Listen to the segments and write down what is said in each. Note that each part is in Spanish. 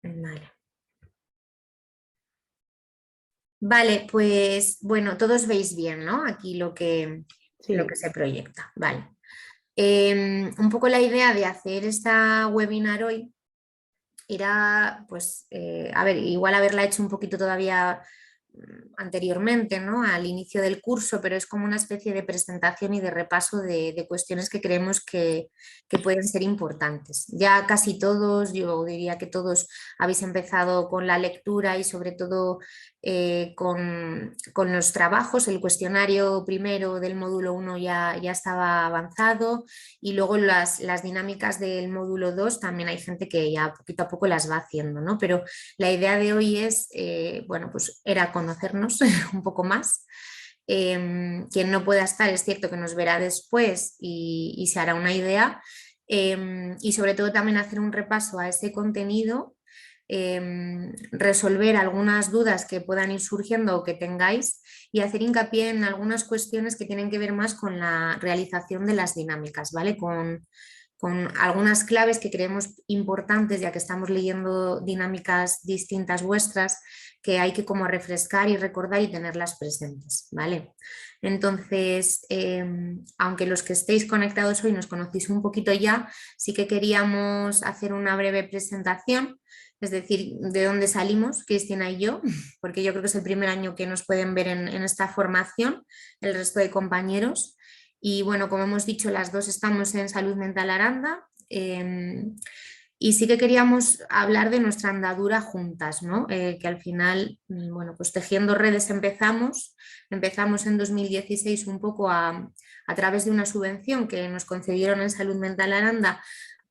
Vale. Vale, pues bueno, todos veis bien, ¿no? Aquí lo que Sí, se proyecta. Vale. Un poco la idea de hacer esta webinar hoy era, pues, a ver, igual haberla hecho un poquito todavía anteriormente, ¿no? Al inicio del curso, pero es como una especie de presentación y de repaso de cuestiones que creemos que pueden ser importantes. Ya casi todos, yo diría que todos habéis empezado con la lectura y sobre todo con los trabajos. El cuestionario primero del módulo 1 ya estaba avanzado y luego las dinámicas del módulo 2 también hay gente que ya poquito a poco las va haciendo, ¿no? Pero la idea de hoy es, bueno, pues era conocernos un poco más. Quien no pueda estar es cierto que nos verá después y se hará una idea. Y sobre todo también hacer un repaso a ese contenido, resolver algunas dudas que puedan ir surgiendo o que tengáis y hacer hincapié en algunas cuestiones que tienen que ver más con la realización de las dinámicas, ¿vale? Con algunas claves que creemos importantes, ya que estamos leyendo dinámicas distintas vuestras, que hay que como refrescar y recordar y tenerlas presentes, ¿vale? Entonces, aunque los que estéis conectados hoy nos conocéis un poquito ya, sí que queríamos hacer una breve presentación, es decir, de dónde salimos, Cristina y yo, porque yo creo que es el primer año que nos pueden ver en esta formación, el resto de compañeros. Y bueno, como hemos dicho, las dos estamos en Salud Mental Aranda. Y sí que queríamos hablar de nuestra andadura juntas, ¿no? Que al final, bueno, pues tejiendo redes empezamos en 2016 un poco a través de una subvención que nos concedieron en Salud Mental Aranda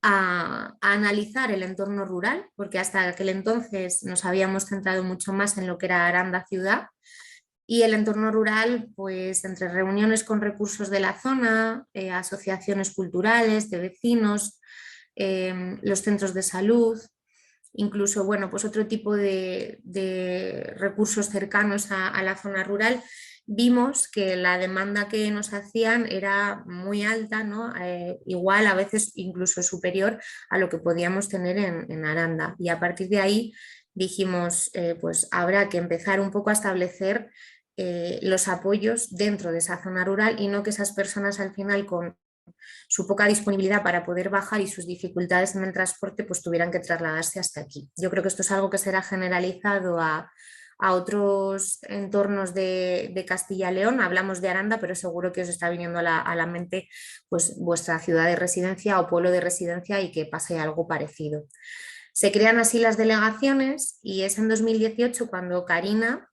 a analizar el entorno rural, porque hasta aquel entonces nos habíamos centrado mucho más en lo que era Aranda ciudad y el entorno rural, pues entre reuniones con recursos de la zona, asociaciones culturales, de vecinos, los centros de salud, incluso, bueno, pues otro tipo de recursos cercanos a la zona rural, vimos que la demanda que nos hacían era muy alta, ¿no? Igual a veces incluso superior a lo que podíamos tener en Aranda. Y a partir de ahí dijimos, pues habrá que empezar un poco a establecer los apoyos dentro de esa zona rural y no que esas personas al final con su poca disponibilidad para poder bajar y sus dificultades en el transporte pues tuvieran que trasladarse hasta aquí. Yo creo que esto es algo que será generalizado a otros entornos de Castilla y León. Hablamos de Aranda, pero seguro que os está viniendo a la mente pues, vuestra ciudad de residencia o pueblo de residencia y que pase algo parecido. Se crean así las delegaciones y es en 2018 cuando Karina,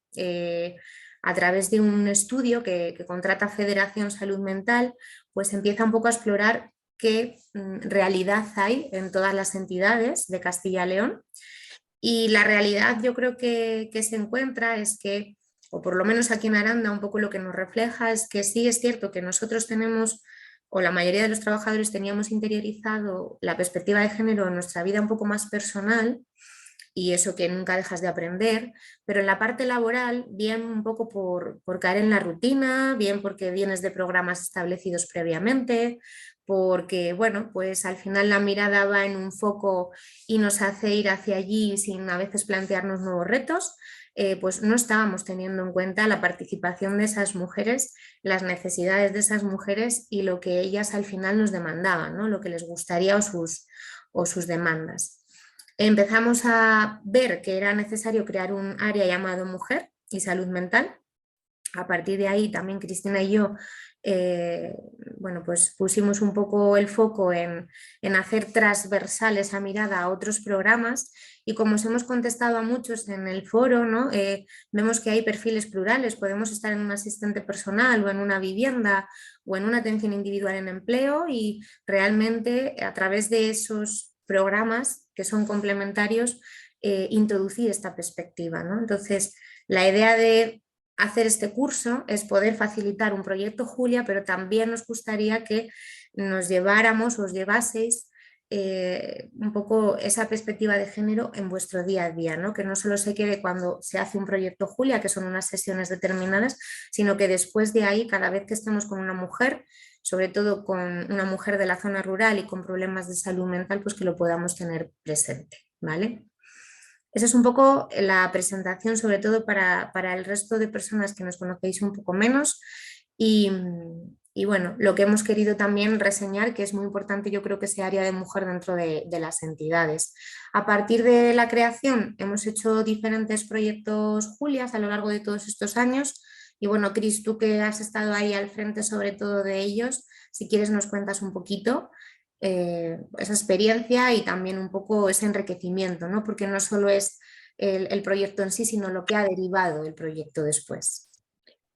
a través de un estudio que contrata Federación Salud Mental, pues empieza un poco a explorar qué realidad hay en todas las entidades de Castilla y León. Y la realidad yo creo que se encuentra es que, o por lo menos aquí en Aranda, un poco lo que nos refleja es que sí es cierto que nosotros tenemos, o la mayoría de los trabajadores teníamos interiorizado la perspectiva de género en nuestra vida un poco más personal, y eso que nunca dejas de aprender, pero en la parte laboral, bien un poco por caer en la rutina, bien porque vienes de programas establecidos previamente, porque, bueno, pues al final la mirada va en un foco y nos hace ir hacia allí sin a veces plantearnos nuevos retos, pues no estábamos teniendo en cuenta la participación de esas mujeres, las necesidades de esas mujeres y lo que ellas al final nos demandaban, ¿no? Lo que les gustaría o sus demandas. Empezamos a ver que era necesario crear un área llamado Mujer y Salud Mental. A partir de ahí también Cristina y yo, eh, bueno, pues pusimos un poco el foco en hacer transversal esa mirada a otros programas y como os hemos contestado a muchos en el foro, ¿no? Vemos que hay perfiles plurales, podemos estar en un asistente personal o en una vivienda o en una atención individual en empleo y realmente a través de esos programas que son complementarios, introducir esta perspectiva, ¿no? Entonces, la idea de hacer este curso es poder facilitar un proyecto Julia, pero también nos gustaría que nos lleváramos, os llevaseis un poco esa perspectiva de género en vuestro día a día, ¿no? Que no solo se quede cuando se hace un proyecto Julia, que son unas sesiones determinadas, sino que después de ahí, cada vez que estemos con una mujer, sobre todo con una mujer de la zona rural y con problemas de salud mental, pues que lo podamos tener presente, ¿vale? Esa es un poco la presentación, sobre todo para el resto de personas que nos conocéis un poco menos. Y, y bueno, lo que hemos querido también reseñar, que es muy importante, yo creo que ese área de mujer dentro de las entidades. A partir de la creación hemos hecho diferentes proyectos, Julias, a lo largo de todos estos años. Y bueno, Cris, tú que has estado ahí al frente sobre todo de ellos, si quieres nos cuentas un poquito esa experiencia y también un poco ese enriquecimiento, ¿no? Porque no solo es el proyecto en sí, sino lo que ha derivado el proyecto después.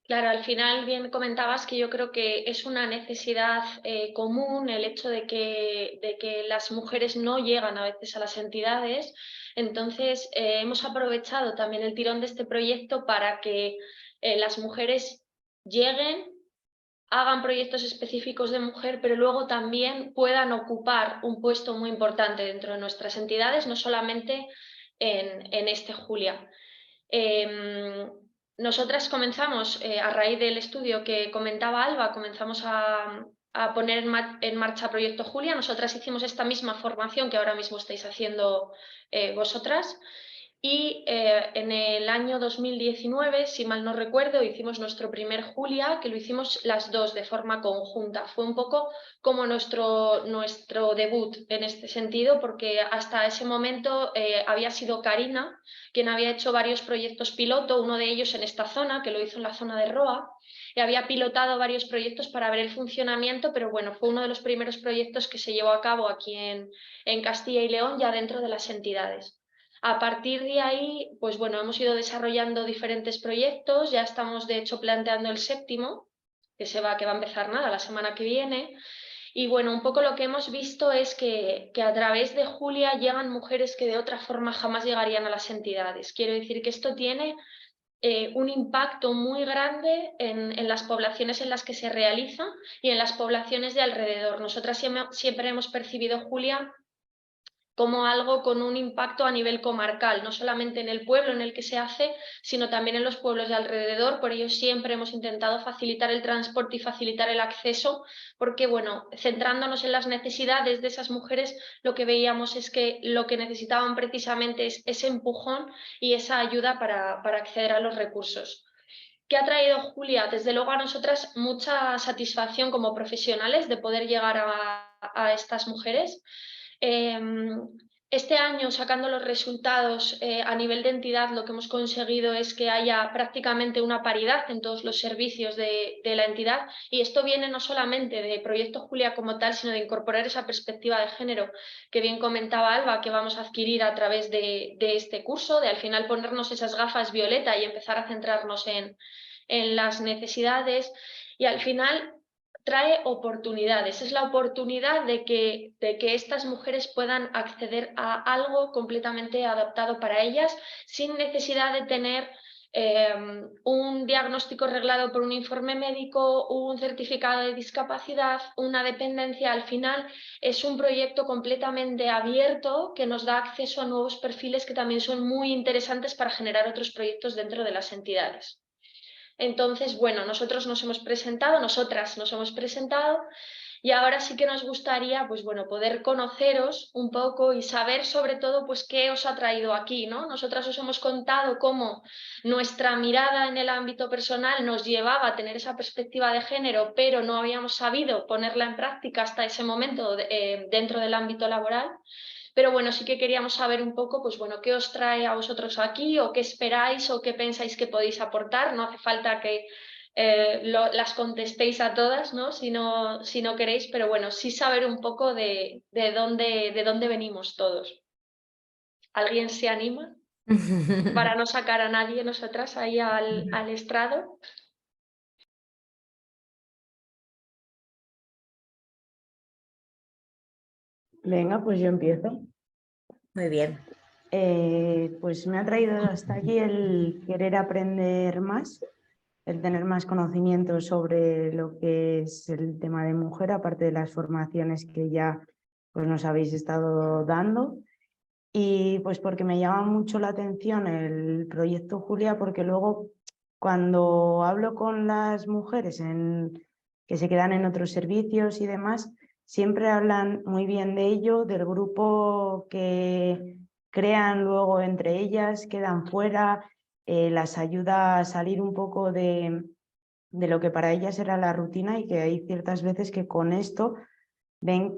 Claro, al final bien comentabas que yo creo que es una necesidad común el hecho de que las mujeres no llegan a veces a las entidades. Entonces, hemos aprovechado también el tirón de este proyecto para que las mujeres lleguen, hagan proyectos específicos de mujer, pero luego también puedan ocupar un puesto muy importante dentro de nuestras entidades, no solamente en este Julia. Nosotras comenzamos, a raíz del estudio que comentaba Alba, comenzamos a poner en marcha Proyecto Julia. Nosotras hicimos esta misma formación que ahora mismo estáis haciendo vosotras. Y en el año 2019, si mal no recuerdo, hicimos nuestro primer Julia, que lo hicimos las dos de forma conjunta. Fue un poco como nuestro debut en este sentido, porque hasta ese momento había sido Karina quien había hecho varios proyectos piloto, uno de ellos en esta zona, que lo hizo en la zona de Roa, y había pilotado varios proyectos para ver el funcionamiento, pero bueno, fue uno de los primeros proyectos que se llevó a cabo aquí en Castilla y León, ya dentro de las entidades. A partir de ahí, pues bueno, hemos ido desarrollando diferentes proyectos, ya estamos de hecho planteando el séptimo, que va a empezar nada la semana que viene. Y bueno, un poco lo que hemos visto es que a través de Julia llegan mujeres que de otra forma jamás llegarían a las entidades. Quiero decir que esto tiene un impacto muy grande en las poblaciones en las que se realiza y en las poblaciones de alrededor. Nosotras siempre hemos percibido Julia como algo con un impacto a nivel comarcal, no solamente en el pueblo en el que se hace, sino también en los pueblos de alrededor. Por ello siempre hemos intentado facilitar el transporte y facilitar el acceso, porque bueno, centrándonos en las necesidades de esas mujeres, lo que veíamos es que lo que necesitaban precisamente es ese empujón y esa ayuda para acceder a los recursos. ¿Qué ha traído Julia? Desde luego a nosotras mucha satisfacción como profesionales de poder llegar a estas mujeres. Este año, sacando los resultados a nivel de entidad, lo que hemos conseguido es que haya prácticamente una paridad en todos los servicios de la entidad, y esto viene no solamente de Proyecto Julia como tal, sino de incorporar esa perspectiva de género que bien comentaba Alba, que vamos a adquirir a través de este curso, de al final ponernos esas gafas violeta y empezar a centrarnos en las necesidades, y al final trae oportunidades. Es la oportunidad de que estas mujeres puedan acceder a algo completamente adaptado para ellas sin necesidad de tener un diagnóstico reglado por un informe médico, un certificado de discapacidad, una dependencia. Al final es un proyecto completamente abierto que nos da acceso a nuevos perfiles que también son muy interesantes para generar otros proyectos dentro de las entidades. Entonces, bueno, nosotras nos hemos presentado, y ahora sí que nos gustaría, pues bueno, poder conoceros un poco y saber sobre todo, pues qué os ha traído aquí, ¿no? Nosotras os hemos contado cómo nuestra mirada en el ámbito personal nos llevaba a tener esa perspectiva de género, pero no habíamos sabido ponerla en práctica hasta ese momento dentro del ámbito laboral. Pero bueno, sí que queríamos saber un poco, pues bueno, qué os trae a vosotros aquí, o qué esperáis, o qué pensáis que podéis aportar. No hace falta que las contestéis a todas, ¿no? Si no queréis, pero bueno, sí saber un poco de dónde venimos todos. ¿Alguien se anima? Para no sacar a nadie nosotras ahí al estrado. Venga, pues yo empiezo. Muy bien. Pues me ha traído hasta aquí el querer aprender más, el tener más conocimiento sobre lo que es el tema de mujer, aparte de las formaciones que ya pues, nos habéis estado dando. Y pues porque me llama mucho la atención el proyecto Julia, porque luego cuando hablo con las mujeres que se quedan en otros servicios y demás, siempre hablan muy bien de ello, del grupo crean luego entre ellas, quedan fuera, las ayuda a salir un poco de lo que para ellas era la rutina, y que hay ciertas veces que con esto ven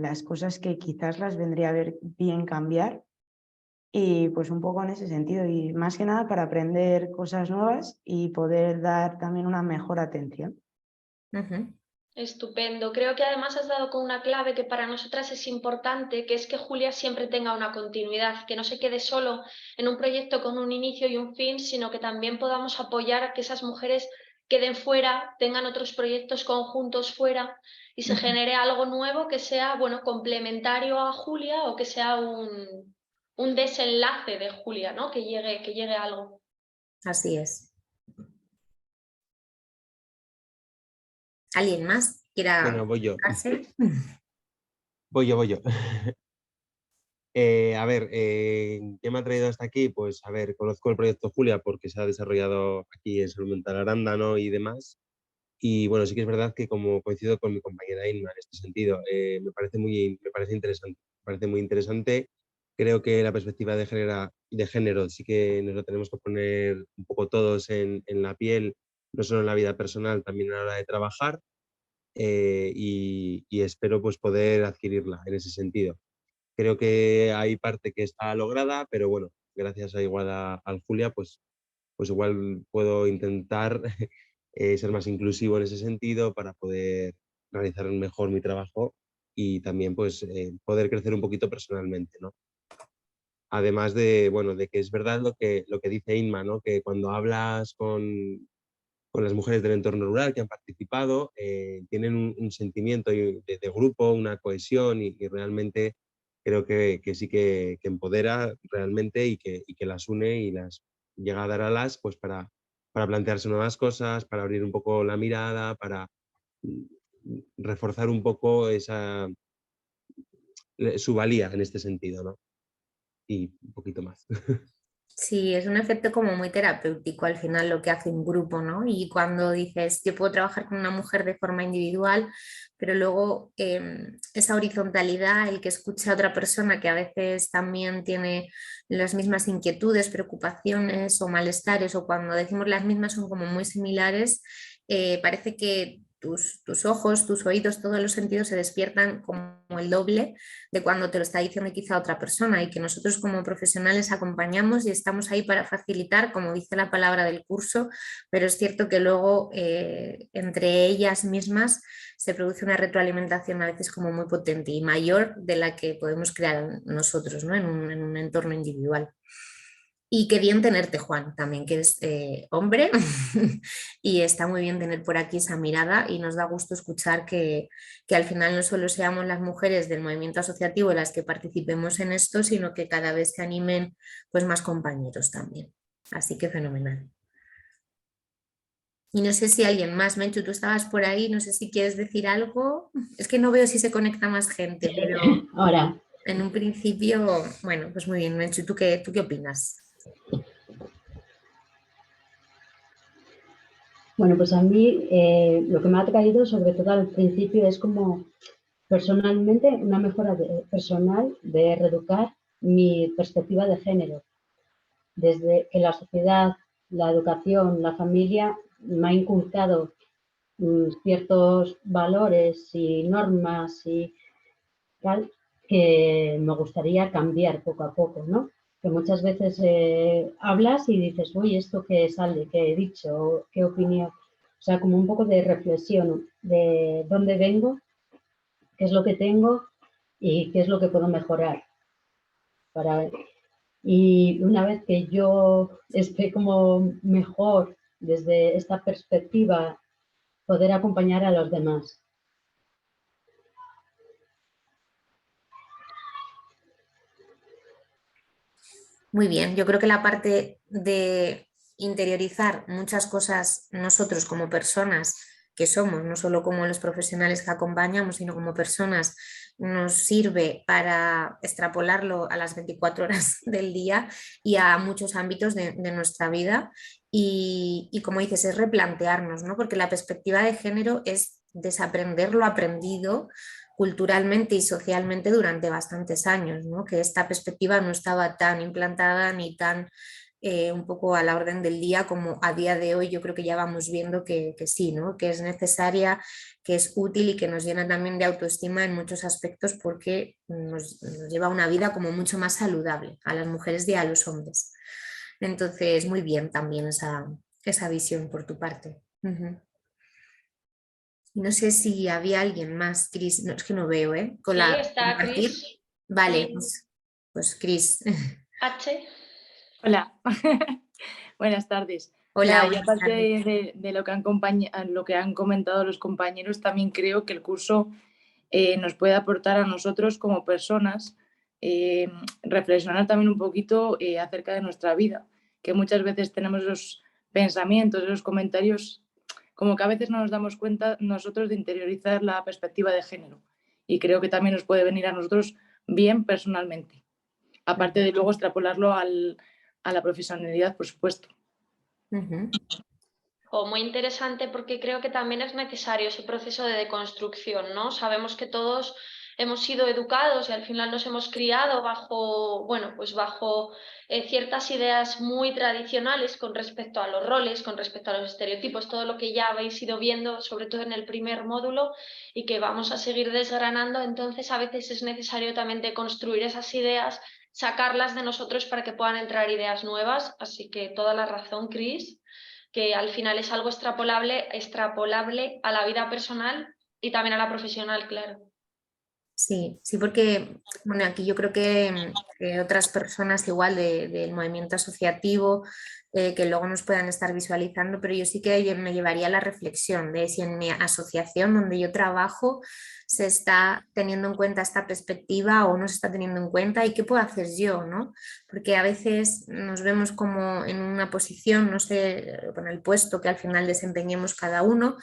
las cosas que quizás las vendría a ver bien cambiar. Y pues un poco en ese sentido, y más que nada para aprender cosas nuevas y poder dar también una mejor atención. Estupendo. Creo que además has dado con una clave que para nosotras es importante, que es que Julia siempre tenga una continuidad, que no se quede solo en un proyecto con un inicio y un fin, sino que también podamos apoyar a que esas mujeres queden fuera, tengan otros proyectos conjuntos fuera y se genere algo nuevo que sea, bueno, complementario a Julia, o que sea un desenlace de Julia, ¿no? Que llegue a algo. Así es. ¿Alguien más quiera Bueno, voy yo. tocarse? Voy yo. A ver, ¿qué me ha traído hasta aquí? Pues a ver, conozco el proyecto Julia porque se ha desarrollado aquí en Salud Mental Arándano y demás. Y bueno, sí que es verdad que, como coincido con mi compañera Inma en este sentido, me parece interesante. Me parece muy interesante. Creo que la perspectiva de género sí que nos lo tenemos que poner un poco todos en la piel, no solo en la vida personal, también a la hora de trabajar. Y espero pues poder adquirirla en ese sentido. Creo que hay parte que está lograda, pero bueno, gracias a igual al Julia, pues igual puedo intentar ser más inclusivo en ese sentido para poder realizar mejor mi trabajo y también pues poder crecer un poquito personalmente, ¿no? Además de, bueno, de que es verdad lo que dice Inma, ¿no? Que cuando hablas con las mujeres del entorno rural que han participado, tienen un sentimiento de grupo, una cohesión y realmente creo que sí que empodera realmente y que las une y las llega a dar alas pues para plantearse nuevas cosas, para abrir un poco la mirada, para mm, reforzar un poco su valía en este sentido, ¿no? Y un poquito más. Sí, es un efecto como muy terapéutico al final lo que hace un grupo, ¿no? Y cuando dices, yo puedo trabajar con una mujer de forma individual, pero luego esa horizontalidad, el que escucha a otra persona que a veces también tiene las mismas inquietudes, preocupaciones o malestares, o cuando decimos las mismas son como muy similares, parece que tus ojos, tus oídos, todos los sentidos se despiertan como el doble de cuando te lo está diciendo quizá otra persona, y que nosotros como profesionales acompañamos y estamos ahí para facilitar, como dice la palabra del curso, pero es cierto que luego entre ellas mismas se produce una retroalimentación a veces como muy potente y mayor de la que podemos crear nosotros, ¿no? En un entorno individual. Y qué bien tenerte, Juan, también, que eres hombre y está muy bien tener por aquí esa mirada, y nos da gusto escuchar que al final no solo seamos las mujeres del movimiento asociativo las que participemos en esto, sino que cada vez se animen pues más compañeros también. Así que fenomenal. Y no sé si alguien más, Menchu, tú estabas por ahí, no sé si quieres decir algo. Es que no veo si se conecta más gente, pero Ahora, en un principio, bueno, pues muy bien, Menchu, ¿tú qué opinas? bueno, pues a mí lo que me ha traído sobre todo al principio es como personalmente una mejora personal de reeducar mi perspectiva de género. Desde que la sociedad, la educación, la familia me ha inculcado ciertos valores y normas y tal, que me gustaría cambiar poco a poco, ¿no? Que muchas veces hablas y dices, uy, ¿esto qué sale? ¿Qué he dicho? ¿Qué opinión? O sea, como un poco de reflexión de dónde vengo, qué es lo que tengo y qué es lo que puedo mejorar. Y una vez que yo esté como mejor desde esta perspectiva, poder acompañar a los demás. Muy bien, yo creo que la parte de interiorizar muchas cosas nosotros como personas que somos, no solo como los profesionales que acompañamos, sino como personas, nos sirve para extrapolarlo a las 24 horas del día y a muchos ámbitos de nuestra vida. Y como dices, es replantearnos, ¿no? Porque la perspectiva de género es desaprender lo aprendido culturalmente y socialmente durante bastantes años, ¿no? Que esta perspectiva no estaba tan implantada ni tan un poco a la orden del día como a día de hoy. Yo creo que ya vamos viendo que sí, ¿no? Que es necesaria, que es útil y que nos llena también de autoestima en muchos aspectos porque nos lleva a una vida como mucho más saludable a las mujeres y a los hombres. Entonces, muy bien también esa visión por tu parte. No sé si había alguien más, Cris, no, es que no veo, ¿eh? Con Sí, la está compartir. Cris. Vale, Sí. pues Cris. H. Hola, buenas tardes. Hola, Nada, yo buenas aparte tardes. de lo que han comentado los compañeros, también creo que el curso nos puede aportar a nosotros como personas reflexionar también un poquito acerca de nuestra vida, que muchas veces tenemos esos pensamientos, esos comentarios, como que a veces no nos damos cuenta nosotros de interiorizar la perspectiva de género. Y creo que también nos puede venir a nosotros bien personalmente, aparte de luego extrapolarlo a la profesionalidad, por supuesto. Muy interesante porque creo que también es necesario ese proceso de deconstrucción, ¿no? Sabemos que todos hemos sido educados y al final nos hemos criado bajo, bueno, pues bajo ciertas ideas muy tradicionales con respecto a los roles, con respecto a los estereotipos, todo lo que ya habéis ido viendo, sobre todo en el primer módulo, y que vamos a seguir desgranando. Entonces, a veces es necesario también deconstruir esas ideas, sacarlas de nosotros para que puedan entrar ideas nuevas. Así que toda la razón, Cris, que al final es algo extrapolable a la vida personal y también a la profesional, claro. Sí, sí, porque bueno, aquí yo creo que otras personas igual del movimiento asociativo que luego nos puedan estar visualizando, pero yo sí que me llevaría a la reflexión de si en mi asociación donde yo trabajo se está teniendo en cuenta esta perspectiva o no se está teniendo en cuenta y qué puedo hacer yo, ¿no? Porque a veces nos vemos como en una posición, no sé, con el puesto que al final desempeñemos cada uno,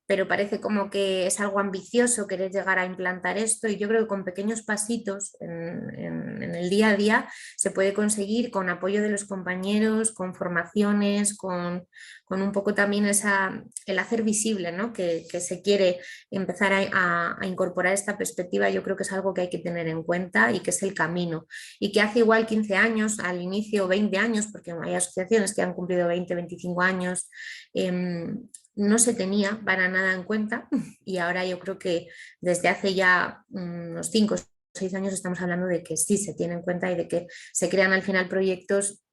pero parece como que es algo ambicioso querer llegar a implantar esto y yo creo que con pequeños pasitos en el día a día se puede conseguir con apoyo de los compañeros, con formaciones, con un poco también el hacer visible, ¿no? que se quiere empezar a incorporar esta perspectiva. Yo creo que es algo que hay que tener en cuenta y que es el camino y que hace igual 15 años, al inicio 20 años, porque hay asociaciones que han cumplido 20, 25 años, no se tenía para nada en cuenta y ahora yo creo que desde hace ya unos 5 o 6 años estamos hablando de que sí se tiene en cuenta y de que se crean al final proyectos,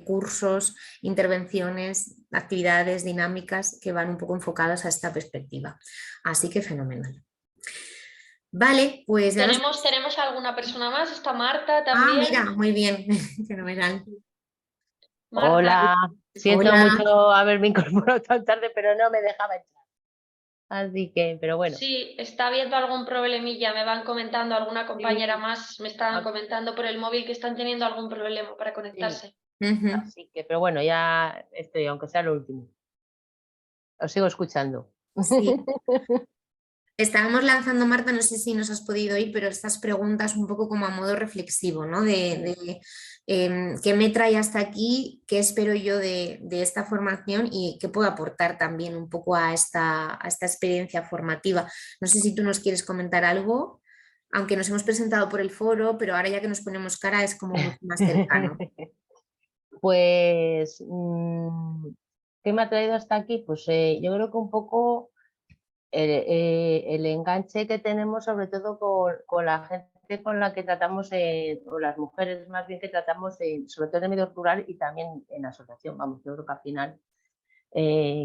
cursos, intervenciones, actividades dinámicas que van un poco enfocadas a esta perspectiva. Así que fenomenal. Vale, pues ya ¿Tenemos alguna persona más? Está Marta Ah, también. mira, muy bien, fenomenal. Marta. Hola, siento Hola. mucho haberme incorporado tan tarde, pero no me dejaba entrar. Así que, pero bueno. Sí, está habiendo algún problemilla, me van comentando, alguna compañera más me estaban comentando por el móvil que están teniendo algún problema para conectarse. Así que, pero bueno, ya estoy, aunque sea lo último. Os sigo escuchando. Sí. Estábamos lanzando, Marta, no sé si nos has podido ir, pero estas preguntas un poco como a modo reflexivo, ¿no? ¿Qué me trae hasta aquí? ¿Qué espero yo de esta formación? Y qué puedo aportar también un poco a esta experiencia formativa. No sé si tú nos quieres comentar algo, aunque nos hemos presentado por el foro, pero ahora ya que nos ponemos cara es como mucho más cercano. Pues, ¿qué me ha traído hasta aquí? Pues yo creo que un poco el enganche que tenemos sobre todo con la gente con la que tratamos, o las mujeres más bien que tratamos, sobre todo en el medio rural y también en asociación. Vamos, yo creo que al final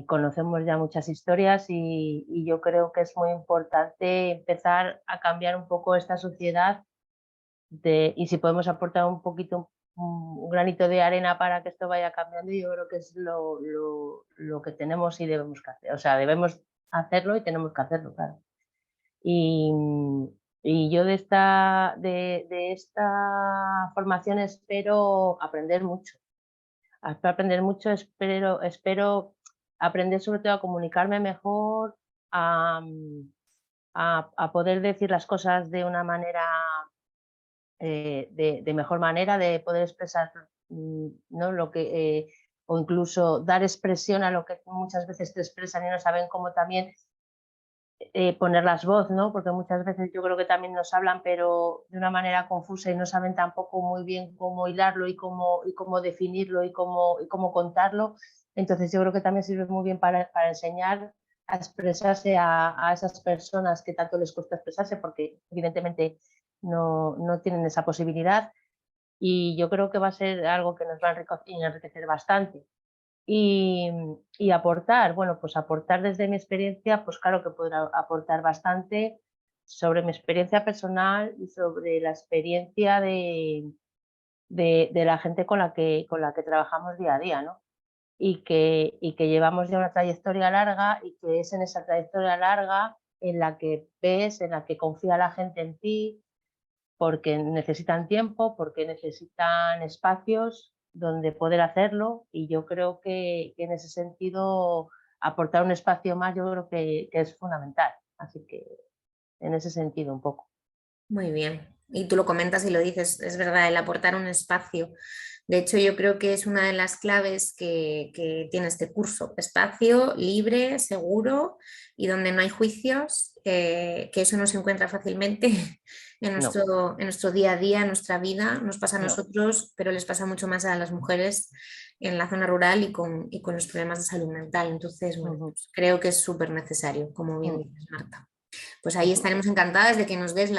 conocemos ya muchas historias y yo creo que es muy importante empezar a cambiar un poco esta sociedad y si podemos aportar un poquito, un granito de arena para que esto vaya cambiando, yo creo que es lo que tenemos y debemos que hacer. O sea, debemos hacerlo y tenemos que hacerlo, claro. Y yo de esta formación espero aprender mucho. Espero aprender mucho, espero aprender sobre todo a comunicarme mejor, a poder decir las cosas de una manera, de mejor manera, de poder expresar, ¿no? Lo que, o incluso dar expresión a lo que muchas veces te expresan y no saben cómo también ponerlas voz, ¿no? Porque muchas veces yo creo que también nos hablan, pero de una manera confusa y no saben tampoco muy bien cómo hilarlo y cómo definirlo y cómo contarlo. Entonces yo creo que también sirve muy bien para enseñar a expresarse a esas personas que tanto les cuesta expresarse, porque evidentemente no tienen esa posibilidad, y yo creo que va a ser algo que nos va a enriquecer bastante. Y aportar, bueno, pues aportar desde mi experiencia, pues claro que podrá aportar bastante sobre mi experiencia personal y sobre la experiencia de la gente con la que trabajamos día a día, ¿no? Y que llevamos ya una trayectoria larga, y que es en esa trayectoria larga en la que ves, en la que confía la gente en ti, porque necesitan tiempo, porque necesitan espacios donde poder hacerlo, y yo creo que en ese sentido aportar un espacio más yo creo que es fundamental. Así que en ese sentido un poco. Muy bien. Y tú lo comentas y lo dices, es verdad, el aportar un espacio. De hecho, yo creo que es una de las claves que tiene este curso. Espacio libre, seguro y donde no hay juicios, que eso no se encuentra fácilmente en nuestro día a día, en nuestra vida. Nos pasa a nosotros, pero les pasa mucho más a las mujeres en la zona rural y con los problemas de salud mental. Entonces, bueno, pues creo que es súper necesario, como bien dices, Marta. Pues ahí estaremos encantadas de que nos des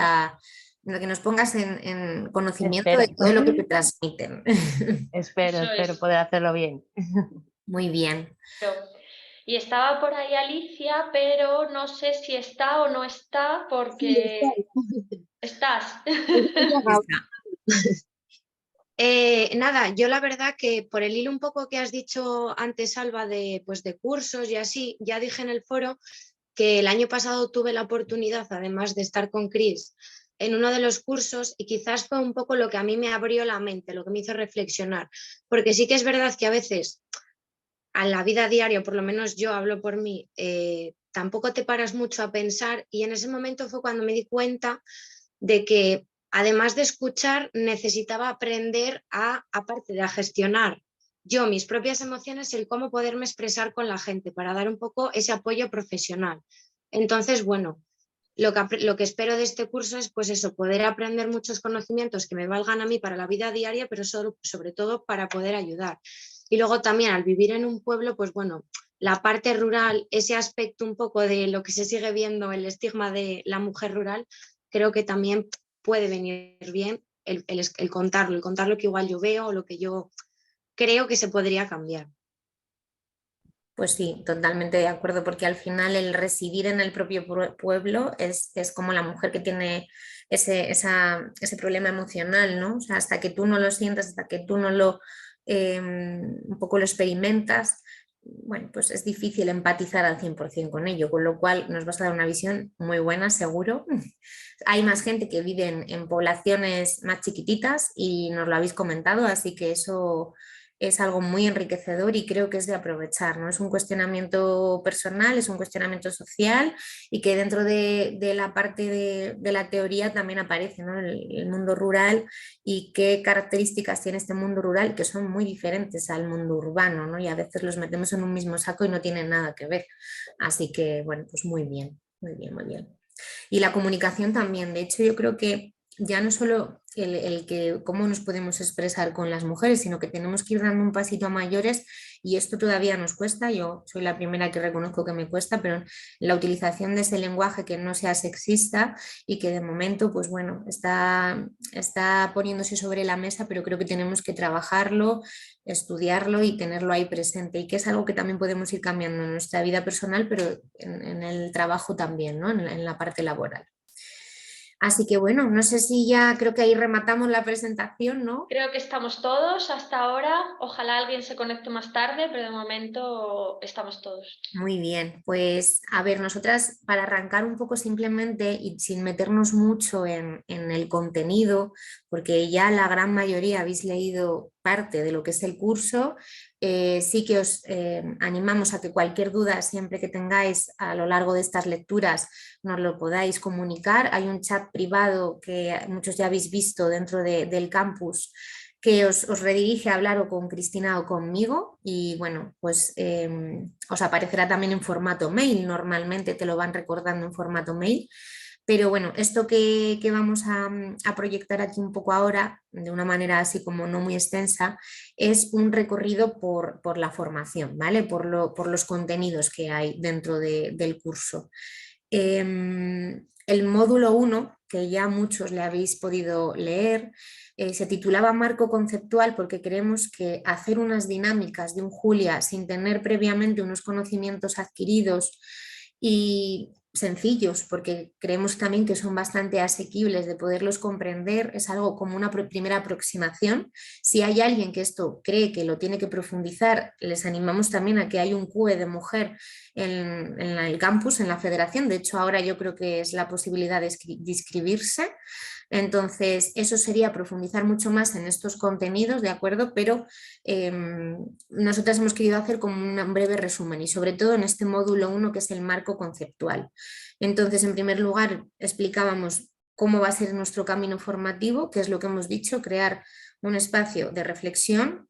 de que nos pongas en conocimiento de todo lo que te transmiten. Espero poder hacerlo bien. Muy bien. Y estaba por ahí Alicia, pero no sé si está o no está, porque... Sí, ¿Estás? Nada, yo la verdad que por el hilo un poco que has dicho antes, Alba, de cursos y así, ya dije en el foro que el año pasado tuve la oportunidad, además de estar con Chris, en uno de los cursos, y quizás fue un poco lo que a mí me abrió la mente, lo que me hizo reflexionar, porque sí que es verdad que a veces a la vida diaria, por lo menos yo hablo por mí, tampoco te paras mucho a pensar, y en ese momento fue cuando me di cuenta de que además de escuchar necesitaba aprender aparte de a gestionar yo mis propias emociones, el cómo poderme expresar con la gente para dar un poco ese apoyo profesional. Entonces, bueno, lo que espero de este curso es pues eso, poder aprender muchos conocimientos que me valgan a mí para la vida diaria, pero sobre todo para poder ayudar. Y luego también al vivir en un pueblo, pues bueno, la parte rural, ese aspecto un poco de lo que se sigue viendo, el estigma de la mujer rural, creo que también puede venir bien el contarlo que igual yo veo o lo que yo creo que se podría cambiar. Pues sí, totalmente de acuerdo, porque al final el residir en el propio pueblo es como la mujer que tiene ese problema emocional, ¿no? O sea, hasta que tú no lo sientas, hasta que tú no un poco lo experimentas, bueno, pues es difícil empatizar al 100% con ello, con lo cual nos vas a dar una visión muy buena, seguro. Hay más gente que vive en poblaciones más chiquititas y nos lo habéis comentado, así que eso es algo muy enriquecedor y creo que es de aprovechar, ¿no? Es un cuestionamiento personal, es un cuestionamiento social, y que dentro de la parte de la teoría también aparece, ¿no? El mundo rural y qué características tiene este mundo rural que son muy diferentes al mundo urbano, ¿no? Y a veces los metemos en un mismo saco y no tienen nada que ver. Así que, bueno, pues muy bien, muy bien, muy bien. Y la comunicación también, de hecho yo creo que ya no solo el que cómo nos podemos expresar con las mujeres, sino que tenemos que ir dando un pasito a mayores, y esto todavía nos cuesta. Yo soy la primera que reconozco que me cuesta, pero la utilización de ese lenguaje que no sea sexista y que de momento, pues bueno, está poniéndose sobre la mesa, pero creo que tenemos que trabajarlo, estudiarlo y tenerlo ahí presente, y que es algo que también podemos ir cambiando en nuestra vida personal, pero en el trabajo también, ¿no? En la parte laboral. Así que bueno, no sé si ya creo que ahí rematamos la presentación, ¿no? Creo que estamos todos hasta ahora. Ojalá alguien se conecte más tarde, pero de momento estamos todos. Muy bien, pues a ver, nosotras para arrancar un poco simplemente y sin meternos mucho en el contenido, porque ya la gran mayoría habéis leído parte de lo que es el curso, sí que os animamos a que cualquier duda siempre que tengáis a lo largo de estas lecturas nos lo podáis comunicar. Hay un chat privado que muchos ya habéis visto dentro del campus, que os redirige a hablar o con Cristina o conmigo y bueno, pues os aparecerá también en formato mail, normalmente te lo van recordando en formato mail, pero bueno, esto que vamos a proyectar aquí un poco ahora, de una manera así como no muy extensa, es un recorrido por la formación, ¿vale? Por los contenidos que hay dentro del curso. El módulo 1, que ya muchos le habéis podido leer, se titulaba Marco Conceptual porque creemos que hacer unas dinámicas de un Julia sin tener previamente unos conocimientos adquiridos y sencillos, porque creemos también que son bastante asequibles de poderlos comprender, es algo como una primera aproximación. Si hay alguien que esto cree que lo tiene que profundizar, les animamos también a que hay un CUE de mujer en el campus, en la federación. De hecho, ahora yo creo que es la posibilidad de inscribirse. Entonces, eso sería profundizar mucho más en estos contenidos, ¿de acuerdo? Pero nosotras hemos querido hacer como un breve resumen y sobre todo en este módulo 1 que es el marco conceptual. Entonces, en primer lugar, explicábamos cómo va a ser nuestro camino formativo, que es lo que hemos dicho, crear un espacio de reflexión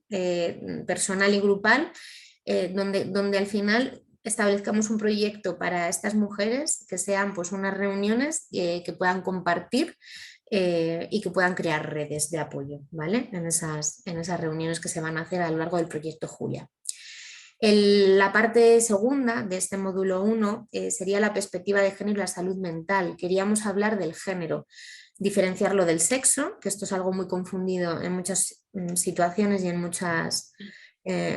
personal y grupal, donde al final establezcamos un proyecto para estas mujeres que sean pues unas reuniones que puedan compartir y que puedan crear redes de apoyo, ¿vale? En esas reuniones que se van a hacer a lo largo del proyecto Julia. La parte segunda de este módulo 1 sería la perspectiva de género y la salud mental. Queríamos hablar del género, diferenciarlo del sexo, que esto es algo muy confundido en muchas situaciones y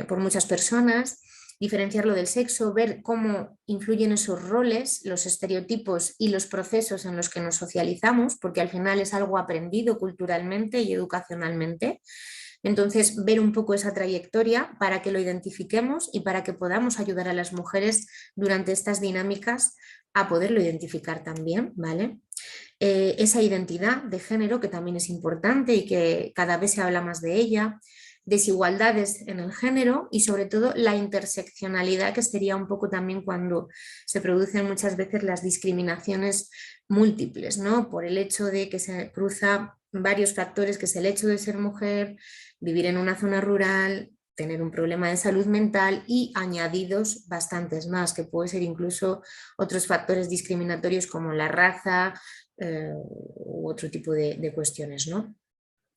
por muchas personas. Diferenciarlo del sexo, ver cómo influyen esos roles, los estereotipos y los procesos en los que nos socializamos, porque al final es algo aprendido culturalmente y educacionalmente. Entonces, ver un poco esa trayectoria para que lo identifiquemos y para que podamos ayudar a las mujeres durante estas dinámicas a poderlo identificar también, ¿vale? Esa identidad de género que también es importante y que cada vez se habla más de ella, desigualdades en el género y sobre todo la interseccionalidad, que sería un poco también cuando se producen muchas veces las discriminaciones múltiples, ¿no? Por el hecho de que se cruzan varios factores, que es el hecho de ser mujer, vivir en una zona rural, tener un problema de salud mental y añadidos bastantes más, que puede ser incluso otros factores discriminatorios como la raza u otro tipo de cuestiones, ¿no?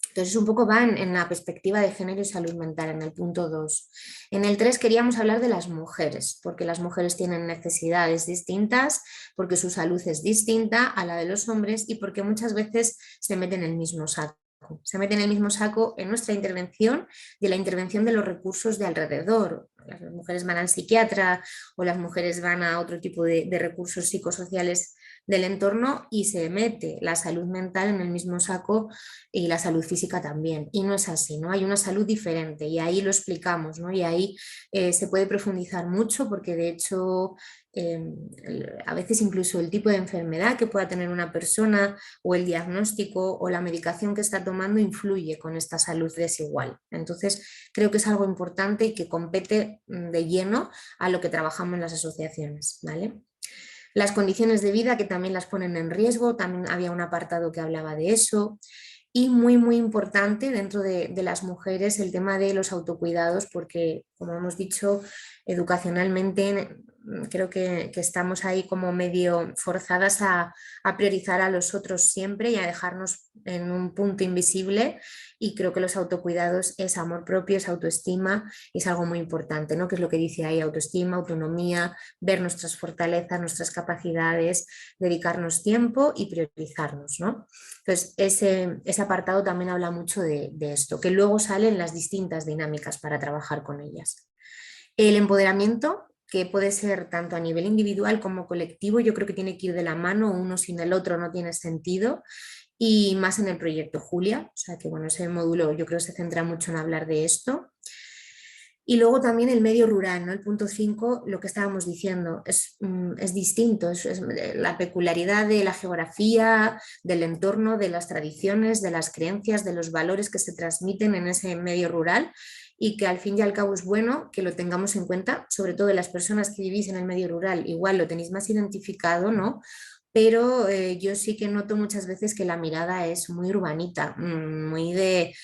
Entonces un poco van en la perspectiva de género y salud mental, en el punto 2. En el 3 queríamos hablar de las mujeres, porque las mujeres tienen necesidades distintas, porque su salud es distinta a la de los hombres y porque muchas veces se meten en el mismo saco. Se meten en el mismo saco en nuestra intervención y en la intervención de los recursos de alrededor. Las mujeres van al psiquiatra o las mujeres van a otro tipo de recursos psicosociales del entorno y se mete la salud mental en el mismo saco y la salud física también. Y no es así, ¿no? Hay una salud diferente y ahí lo explicamos, ¿no? Y ahí se puede profundizar mucho porque de hecho a veces incluso el tipo de enfermedad que pueda tener una persona o el diagnóstico o la medicación que está tomando influye con esta salud desigual. Entonces creo que es algo importante y que compete de lleno a lo que trabajamos en las asociaciones, ¿vale? Las condiciones de vida que también las ponen en riesgo, también había un apartado que hablaba de eso. Y muy importante dentro de las mujeres el tema de los autocuidados, porque como hemos dicho, educacionalmente creo que estamos ahí como medio forzadas a priorizar a los otros siempre y a dejarnos en un punto invisible, y creo que los autocuidados es amor propio, es autoestima y es algo muy importante, ¿no? Que es lo que dice ahí, autoestima, autonomía, ver nuestras fortalezas, nuestras capacidades, dedicarnos tiempo y priorizarnos, ¿no? Entonces ese apartado también habla mucho de esto, que luego salen las distintas dinámicas para trabajar con ellas. El empoderamiento, que puede ser tanto a nivel individual como colectivo, yo creo que tiene que ir de la mano, uno sin el otro no tiene sentido, y más en el proyecto Julia, o sea que bueno, ese módulo yo creo que se centra mucho en hablar de esto. Y luego también el medio rural, ¿no? El punto 5, lo que estábamos diciendo, es distinto, es la peculiaridad de la geografía, del entorno, de las tradiciones, de las creencias, de los valores que se transmiten en ese medio rural, y que al fin y al cabo es bueno que lo tengamos en cuenta, sobre todo las personas que vivís en el medio rural, igual lo tenéis más identificado, ¿no? pero yo sí que noto muchas veces que la mirada es muy urbanita, muy de,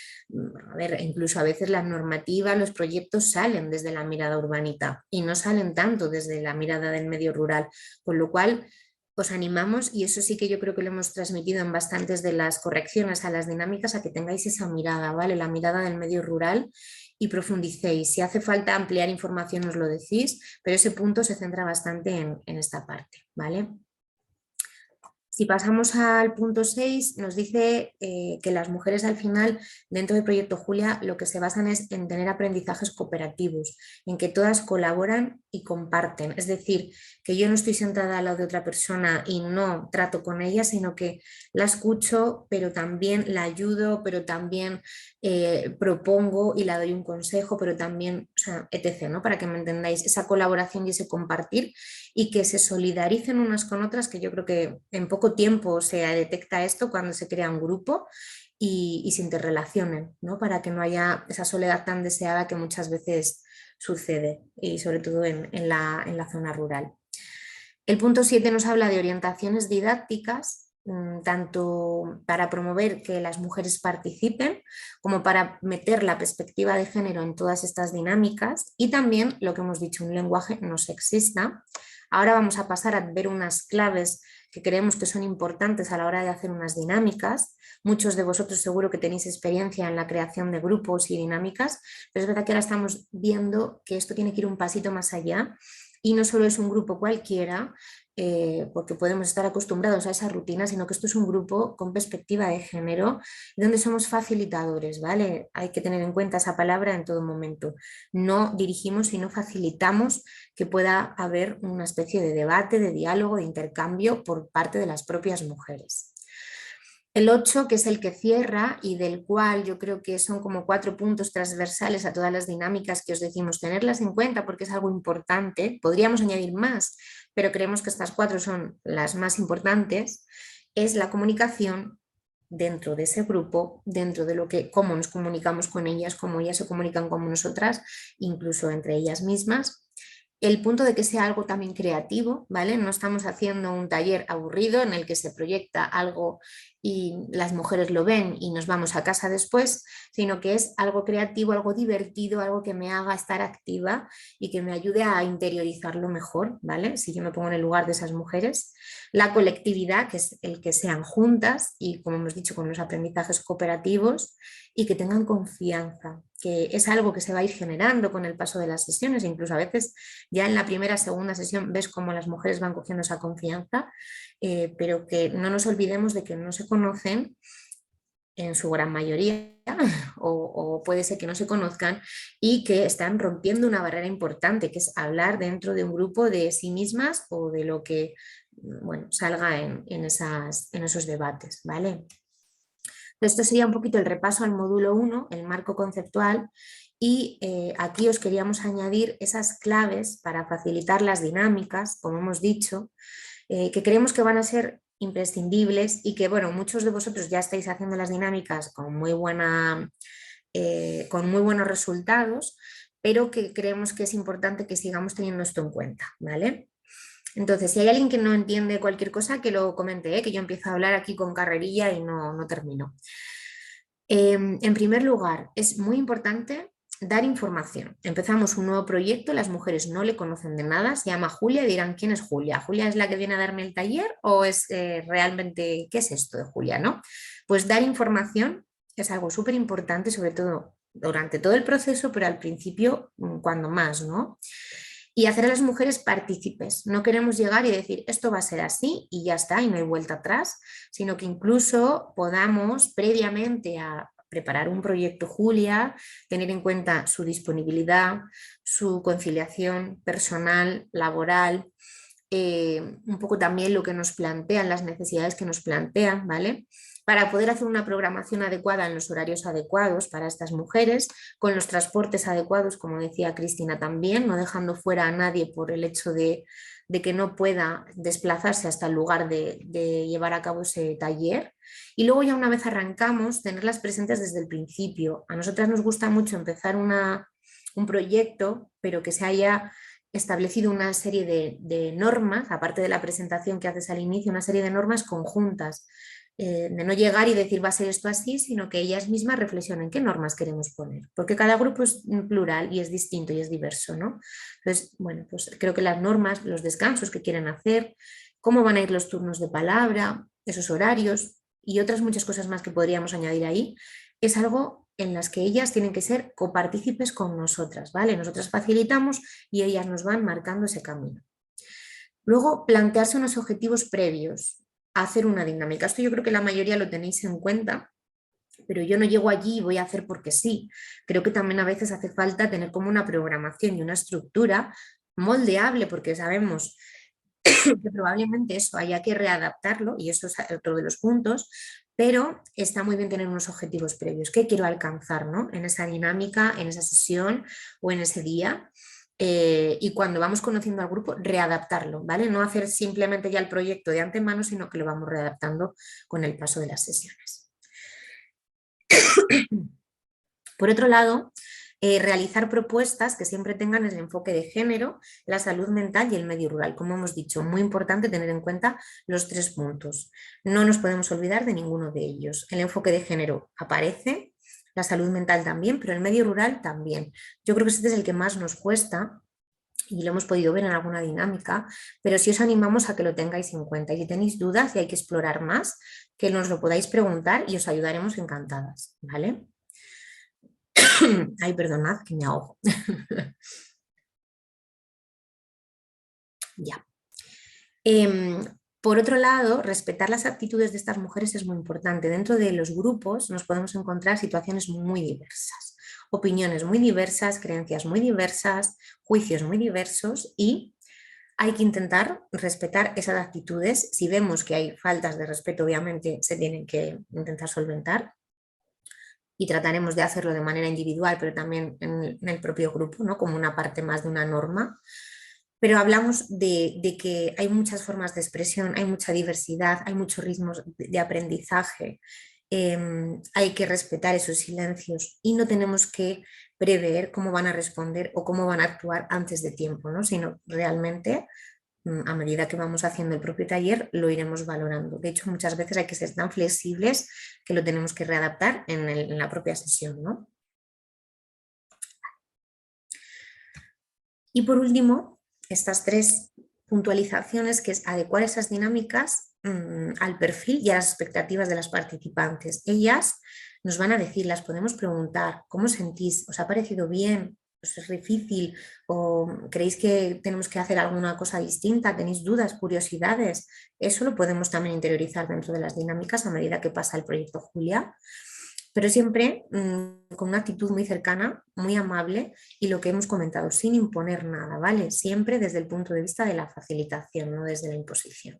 a ver, incluso a veces las normativas, los proyectos salen desde la mirada urbanita y no salen tanto desde la mirada del medio rural, con lo cual os animamos, y eso sí que yo creo que lo hemos transmitido en bastantes de las correcciones a las dinámicas, a que tengáis esa mirada, ¿vale? La mirada del medio rural y profundicéis. Si hace falta ampliar información os lo decís, pero ese punto se centra bastante en esta parte, ¿vale? Si pasamos al punto 6, nos dice que las mujeres al final, dentro del proyecto Julia, lo que se basan es en tener aprendizajes cooperativos, en que todas colaboran y comparten. Es decir, que yo no estoy sentada al lado de otra persona y no trato con ella, sino que la escucho, pero también la ayudo, pero también propongo y la doy un consejo, pero también, o sea, etc., ¿no? Para que me entendáis, esa colaboración y ese compartir, y que se solidaricen unas con otras, que yo creo que en poco tiempo se detecta esto cuando se crea un grupo y se interrelacionen, ¿no? Para que no haya esa soledad tan deseada que muchas veces sucede, y sobre todo en la zona rural. El punto 7 nos habla de orientaciones didácticas, tanto para promover que las mujeres participen como para meter la perspectiva de género en todas estas dinámicas, y también lo que hemos dicho, un lenguaje no sexista. Ahora vamos a pasar a ver unas claves que creemos que son importantes a la hora de hacer unas dinámicas. Muchos de vosotros seguro que tenéis experiencia en la creación de grupos y dinámicas, pero es verdad que ahora estamos viendo que esto tiene que ir un pasito más allá, y no solo es un grupo cualquiera, porque podemos estar acostumbrados a esa rutina, sino que esto es un grupo con perspectiva de género, donde somos facilitadores, ¿vale? Hay que tener en cuenta esa palabra en todo momento. No dirigimos, sino facilitamos que pueda haber una especie de debate, de diálogo, de intercambio por parte de las propias mujeres. El 8, que es el que cierra y del cual yo creo que son como 4 puntos transversales a todas las dinámicas que os decimos, tenerlas en cuenta porque es algo importante. Podríamos añadir más, pero creemos que estas 4 son las más importantes. Es la comunicación dentro de ese grupo, dentro de cómo nos comunicamos con ellas, cómo ellas se comunican con nosotras, incluso entre ellas mismas. El punto de que sea algo también creativo, ¿vale? No estamos haciendo un taller aburrido en el que se proyecta algo y las mujeres lo ven y nos vamos a casa después, sino que es algo creativo, algo divertido, algo que me haga estar activa y que me ayude a interiorizarlo mejor, ¿vale? Si yo me pongo en el lugar de esas mujeres. La colectividad, que es el que sean juntas y, como hemos dicho, con los aprendizajes cooperativos, y que tengan confianza, que es algo que se va a ir generando con el paso de las sesiones. Incluso a veces ya en la primera, segunda sesión ves cómo las mujeres van cogiendo esa confianza, pero que no nos olvidemos de que no se conocen en su gran mayoría, o puede ser que no se conozcan, y que están rompiendo una barrera importante, que es hablar dentro de un grupo de sí mismas o de lo que, bueno, salga en esos debates, ¿vale? Esto sería un poquito el repaso al módulo 1, el marco conceptual, y aquí os queríamos añadir esas claves para facilitar las dinámicas, como hemos dicho, que creemos que van a ser imprescindibles y que, bueno, muchos de vosotros ya estáis haciendo las dinámicas con muy buenos resultados, pero que creemos que es importante que sigamos teniendo esto en cuenta, ¿vale? Entonces, si hay alguien que no entiende cualquier cosa, que lo comente, que yo empiezo a hablar aquí con carrerilla y no termino. En primer lugar, es muy importante dar información. Empezamos un nuevo proyecto, las mujeres no le conocen de nada, se llama Julia y dirán, ¿quién es Julia? ¿Julia es la que viene a darme el taller o es realmente, qué es esto de Julia, ¿no? Pues dar información es algo súper importante, sobre todo durante todo el proceso, pero al principio cuando más, ¿no? Y hacer a las mujeres partícipes. No queremos llegar y decir esto va a ser así y ya está y no hay vuelta atrás, sino que incluso podamos previamente a preparar un proyecto Julia, tener en cuenta su disponibilidad, su conciliación personal, laboral, un poco también lo que nos plantean, las necesidades que nos plantean, ¿vale? Para poder hacer una programación adecuada en los horarios adecuados para estas mujeres, con los transportes adecuados, como decía Cristina también, no dejando fuera a nadie por el hecho de que no pueda desplazarse hasta el lugar de llevar a cabo ese taller. Y luego ya una vez arrancamos, tenerlas presentes desde el principio. A nosotras nos gusta mucho empezar un proyecto, pero que se haya establecido una serie de normas, aparte de la presentación que haces al inicio, una serie de normas conjuntas, de no llegar y decir va a ser esto así, sino que ellas mismas reflexionen qué normas queremos poner, porque cada grupo es plural y es distinto y es diverso, ¿no? Entonces, bueno, pues creo que las normas, los descansos que quieren hacer, cómo van a ir los turnos de palabra, esos horarios y otras muchas cosas más que podríamos añadir ahí, es algo en las que ellas tienen que ser copartícipes con nosotras, ¿vale? Nosotras facilitamos y ellas nos van marcando ese camino. Luego, plantearse unos objetivos previos a hacer una dinámica. Esto yo creo que la mayoría lo tenéis en cuenta, pero yo no llego allí y voy a hacer porque sí. Creo que también a veces hace falta tener como una programación y una estructura moldeable, porque sabemos que probablemente eso haya que readaptarlo, y eso es otro de los puntos, pero está muy bien tener unos objetivos previos. ¿Qué quiero alcanzar, ¿no? En esa dinámica, en esa sesión o en ese día? Y cuando vamos conociendo al grupo, readaptarlo, ¿vale? No hacer simplemente ya el proyecto de antemano, sino que lo vamos readaptando con el paso de las sesiones. Por otro lado, realizar propuestas que siempre tengan el enfoque de género, la salud mental y el medio rural. Como hemos dicho, muy importante tener en cuenta los 3 puntos. No nos podemos olvidar de ninguno de ellos. El enfoque de género aparece, la salud mental también, pero el medio rural también. Yo creo que este es el que más nos cuesta y lo hemos podido ver en alguna dinámica, pero sí os animamos a que lo tengáis en cuenta. Y si tenéis dudas y hay que explorar más, que nos lo podáis preguntar y os ayudaremos encantadas, ¿vale? Ay, perdonad que me ahogo. Ya. Por otro lado, respetar las actitudes de estas mujeres es muy importante. Dentro de los grupos nos podemos encontrar situaciones muy diversas, opiniones muy diversas, creencias muy diversas, juicios muy diversos y hay que intentar respetar esas actitudes. Si vemos que hay faltas de respeto, obviamente se tienen que intentar solventar y trataremos de hacerlo de manera individual, pero también en el propio grupo, ¿no? Como una parte más de una norma. Pero hablamos de que hay muchas formas de expresión, hay mucha diversidad, hay muchos ritmos de aprendizaje, hay que respetar esos silencios y no tenemos que prever cómo van a responder o cómo van a actuar antes de tiempo, ¿no? Sino realmente a medida que vamos haciendo el propio taller lo iremos valorando. De hecho, muchas veces hay que ser tan flexibles que lo tenemos que readaptar en la propia sesión, ¿no? Y por último, estas 3 puntualizaciones, que es adecuar esas dinámicas al perfil y a las expectativas de las participantes. Ellas nos van a decir, las podemos preguntar, ¿cómo sentís? ¿Os ha parecido bien? ¿Os es difícil? ¿O creéis que tenemos que hacer alguna cosa distinta? ¿Tenéis dudas, curiosidades? Eso lo podemos también interiorizar dentro de las dinámicas a medida que pasa el proyecto Julia, pero siempre con una actitud muy cercana, muy amable y lo que hemos comentado, sin imponer nada, ¿vale? Siempre desde el punto de vista de la facilitación, no desde la imposición.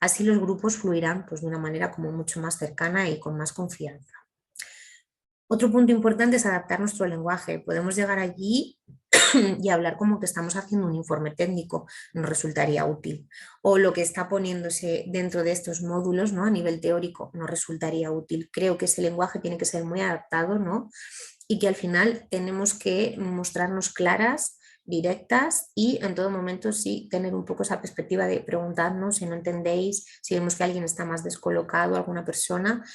Así los grupos fluirán pues, de una manera como mucho más cercana y con más confianza. Otro punto importante es adaptar nuestro lenguaje. Podemos llegar allí y hablar como que estamos haciendo un informe técnico, nos resultaría útil. O lo que está poniéndose dentro de estos módulos, ¿no? A nivel teórico nos resultaría útil. Creo que ese lenguaje tiene que ser muy adaptado, ¿no? Y que al final tenemos que mostrarnos claras, directas y en todo momento sí tener un poco esa perspectiva de preguntarnos si no entendéis, si vemos que alguien está más descolocado, alguna persona,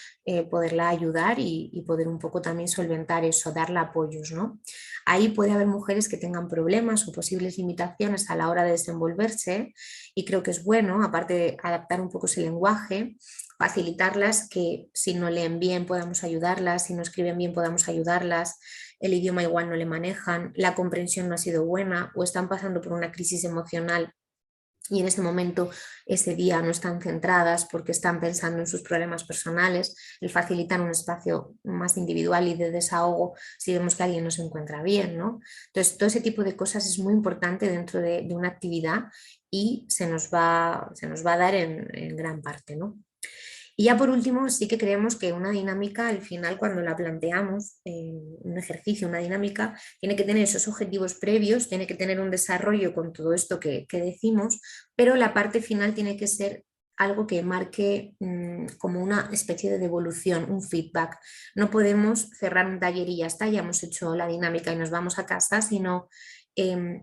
poderla ayudar y poder un poco también solventar eso, darle apoyos, ¿no? Ahí puede haber mujeres que tengan problemas o posibles limitaciones a la hora de desenvolverse y creo que es bueno, aparte de adaptar un poco ese lenguaje, facilitarlas, que si no leen bien podamos ayudarlas, si no escriben bien podamos ayudarlas, el idioma igual no le manejan, la comprensión no ha sido buena o están pasando por una crisis emocional y en ese momento, ese día no están centradas porque están pensando en sus problemas personales, el facilitar un espacio más individual y de desahogo si vemos que alguien no se encuentra bien, ¿no? Entonces, todo ese tipo de cosas es muy importante dentro de una actividad y se nos va a dar en gran parte, ¿no? Y ya por último, sí que creemos que una dinámica, al final, cuando la planteamos, un ejercicio, una dinámica, tiene que tener esos objetivos previos, tiene que tener un desarrollo con todo esto que decimos, pero la parte final tiene que ser algo que marque como una especie de devolución, un feedback. No podemos cerrar un taller y ya está, ya hemos hecho la dinámica y nos vamos a casa, sino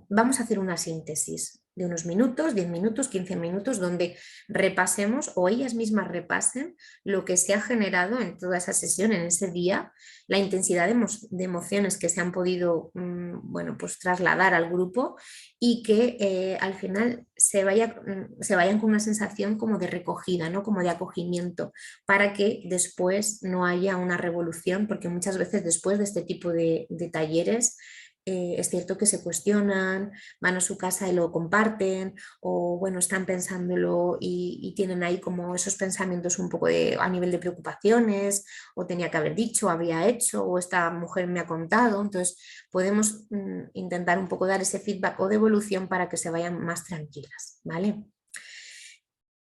vamos a hacer una síntesis de unos minutos, 10 minutos, 15 minutos, donde repasemos o ellas mismas repasen lo que se ha generado en toda esa sesión, en ese día, la intensidad de emociones que se han podido bueno, pues trasladar al grupo y que al final se vayan con una sensación como de recogida, ¿no? Como de acogimiento, para que después no haya una revolución, porque muchas veces después de este tipo de talleres es cierto que se cuestionan, van a su casa y lo comparten, o bueno, están pensándolo y tienen ahí como esos pensamientos un poco a nivel de preocupaciones, o tenía que haber dicho, habría hecho, o esta mujer me ha contado. Entonces podemos intentar un poco dar ese feedback o devolución para que se vayan más tranquilas, ¿vale?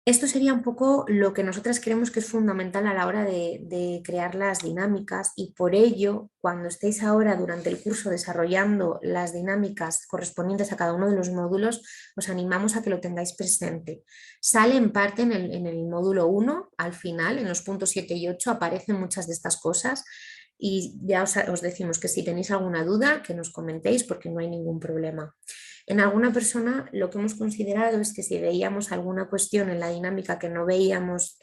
Esto sería un poco lo que nosotras creemos que es fundamental a la hora de crear las dinámicas, y por ello, cuando estéis ahora durante el curso desarrollando las dinámicas correspondientes a cada uno de los módulos, os animamos a que lo tengáis presente. Sale en parte en el módulo 1, al final, en los puntos 7 y 8 aparecen muchas de estas cosas, y ya os decimos que si tenéis alguna duda, que nos comentéis, porque no hay ningún problema. En alguna persona lo que hemos considerado es que si veíamos alguna cuestión en la dinámica que no veíamos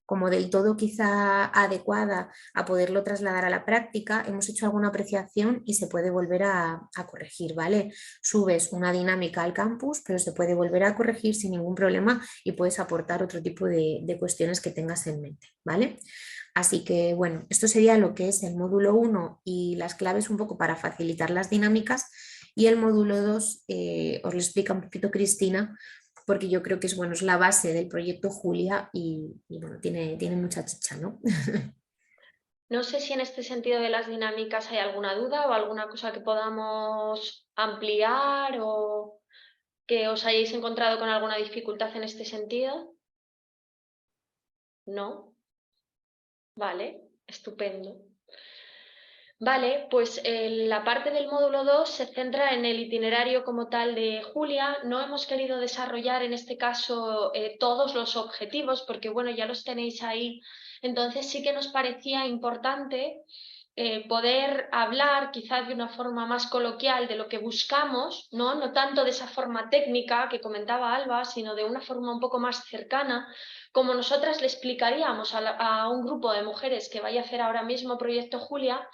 como del todo quizá adecuada a poderlo trasladar a la práctica, hemos hecho alguna apreciación y se puede volver a corregir, ¿vale? Subes una dinámica al campus, pero se puede volver a corregir sin ningún problema y puedes aportar otro tipo de cuestiones que tengas en mente, ¿vale? Así que bueno, esto sería lo que es el módulo 1 y las claves un poco para facilitar las dinámicas. Y el módulo 2 os lo explica un poquito Cristina, porque yo creo que es, bueno, es la base del proyecto Julia y bueno, tiene mucha chicha, ¿no? No sé si en este sentido de las dinámicas hay alguna duda o alguna cosa que podamos ampliar o que os hayáis encontrado con alguna dificultad en este sentido. ¿No? Vale, estupendo. Vale, pues la parte del módulo 2 se centra en el itinerario como tal de Julia. No hemos querido desarrollar en este caso todos los objetivos porque, bueno, ya los tenéis ahí. Entonces sí que nos parecía importante poder hablar quizás de una forma más coloquial de lo que buscamos, ¿no? No tanto de esa forma técnica que comentaba Alba, sino de una forma un poco más cercana, como nosotras le explicaríamos a un grupo de mujeres que vaya a hacer ahora mismo Proyecto Julia,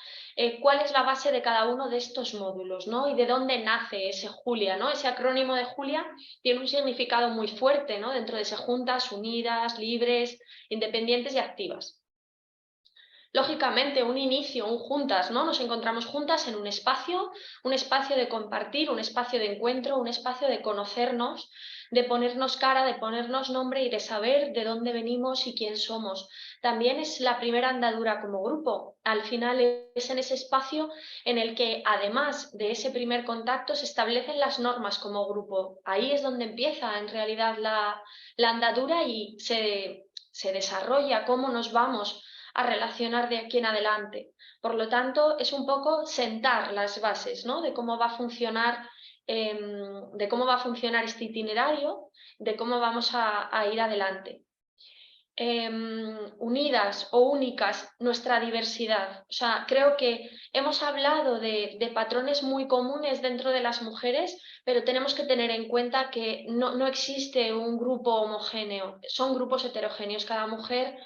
cuál es la base de cada uno de estos módulos, ¿no? Y de dónde nace ese Julia, ¿no? Ese acrónimo de Julia tiene un significado muy fuerte, ¿no? Dentro de ese juntas, unidas, libres, independientes y activas. Lógicamente, un inicio, un juntas, ¿no? Nos encontramos juntas en un espacio de compartir, un espacio de encuentro, un espacio de conocernos, de ponernos cara, de ponernos nombre y de saber de dónde venimos y quién somos. También es la primera andadura como grupo. Al final es en ese espacio en el que, además de ese primer contacto, se establecen las normas como grupo. Ahí es donde empieza en realidad la andadura y se desarrolla cómo nos vamos a relacionar de aquí en adelante. Por lo tanto, es un poco sentar las bases, ¿no? De cómo va a funcionar, este itinerario, de cómo vamos a ir adelante. Unidas o únicas, nuestra diversidad. O sea, creo que hemos hablado de patrones muy comunes dentro de las mujeres, pero tenemos que tener en cuenta que no existe un grupo homogéneo, son grupos heterogéneos. Cada mujer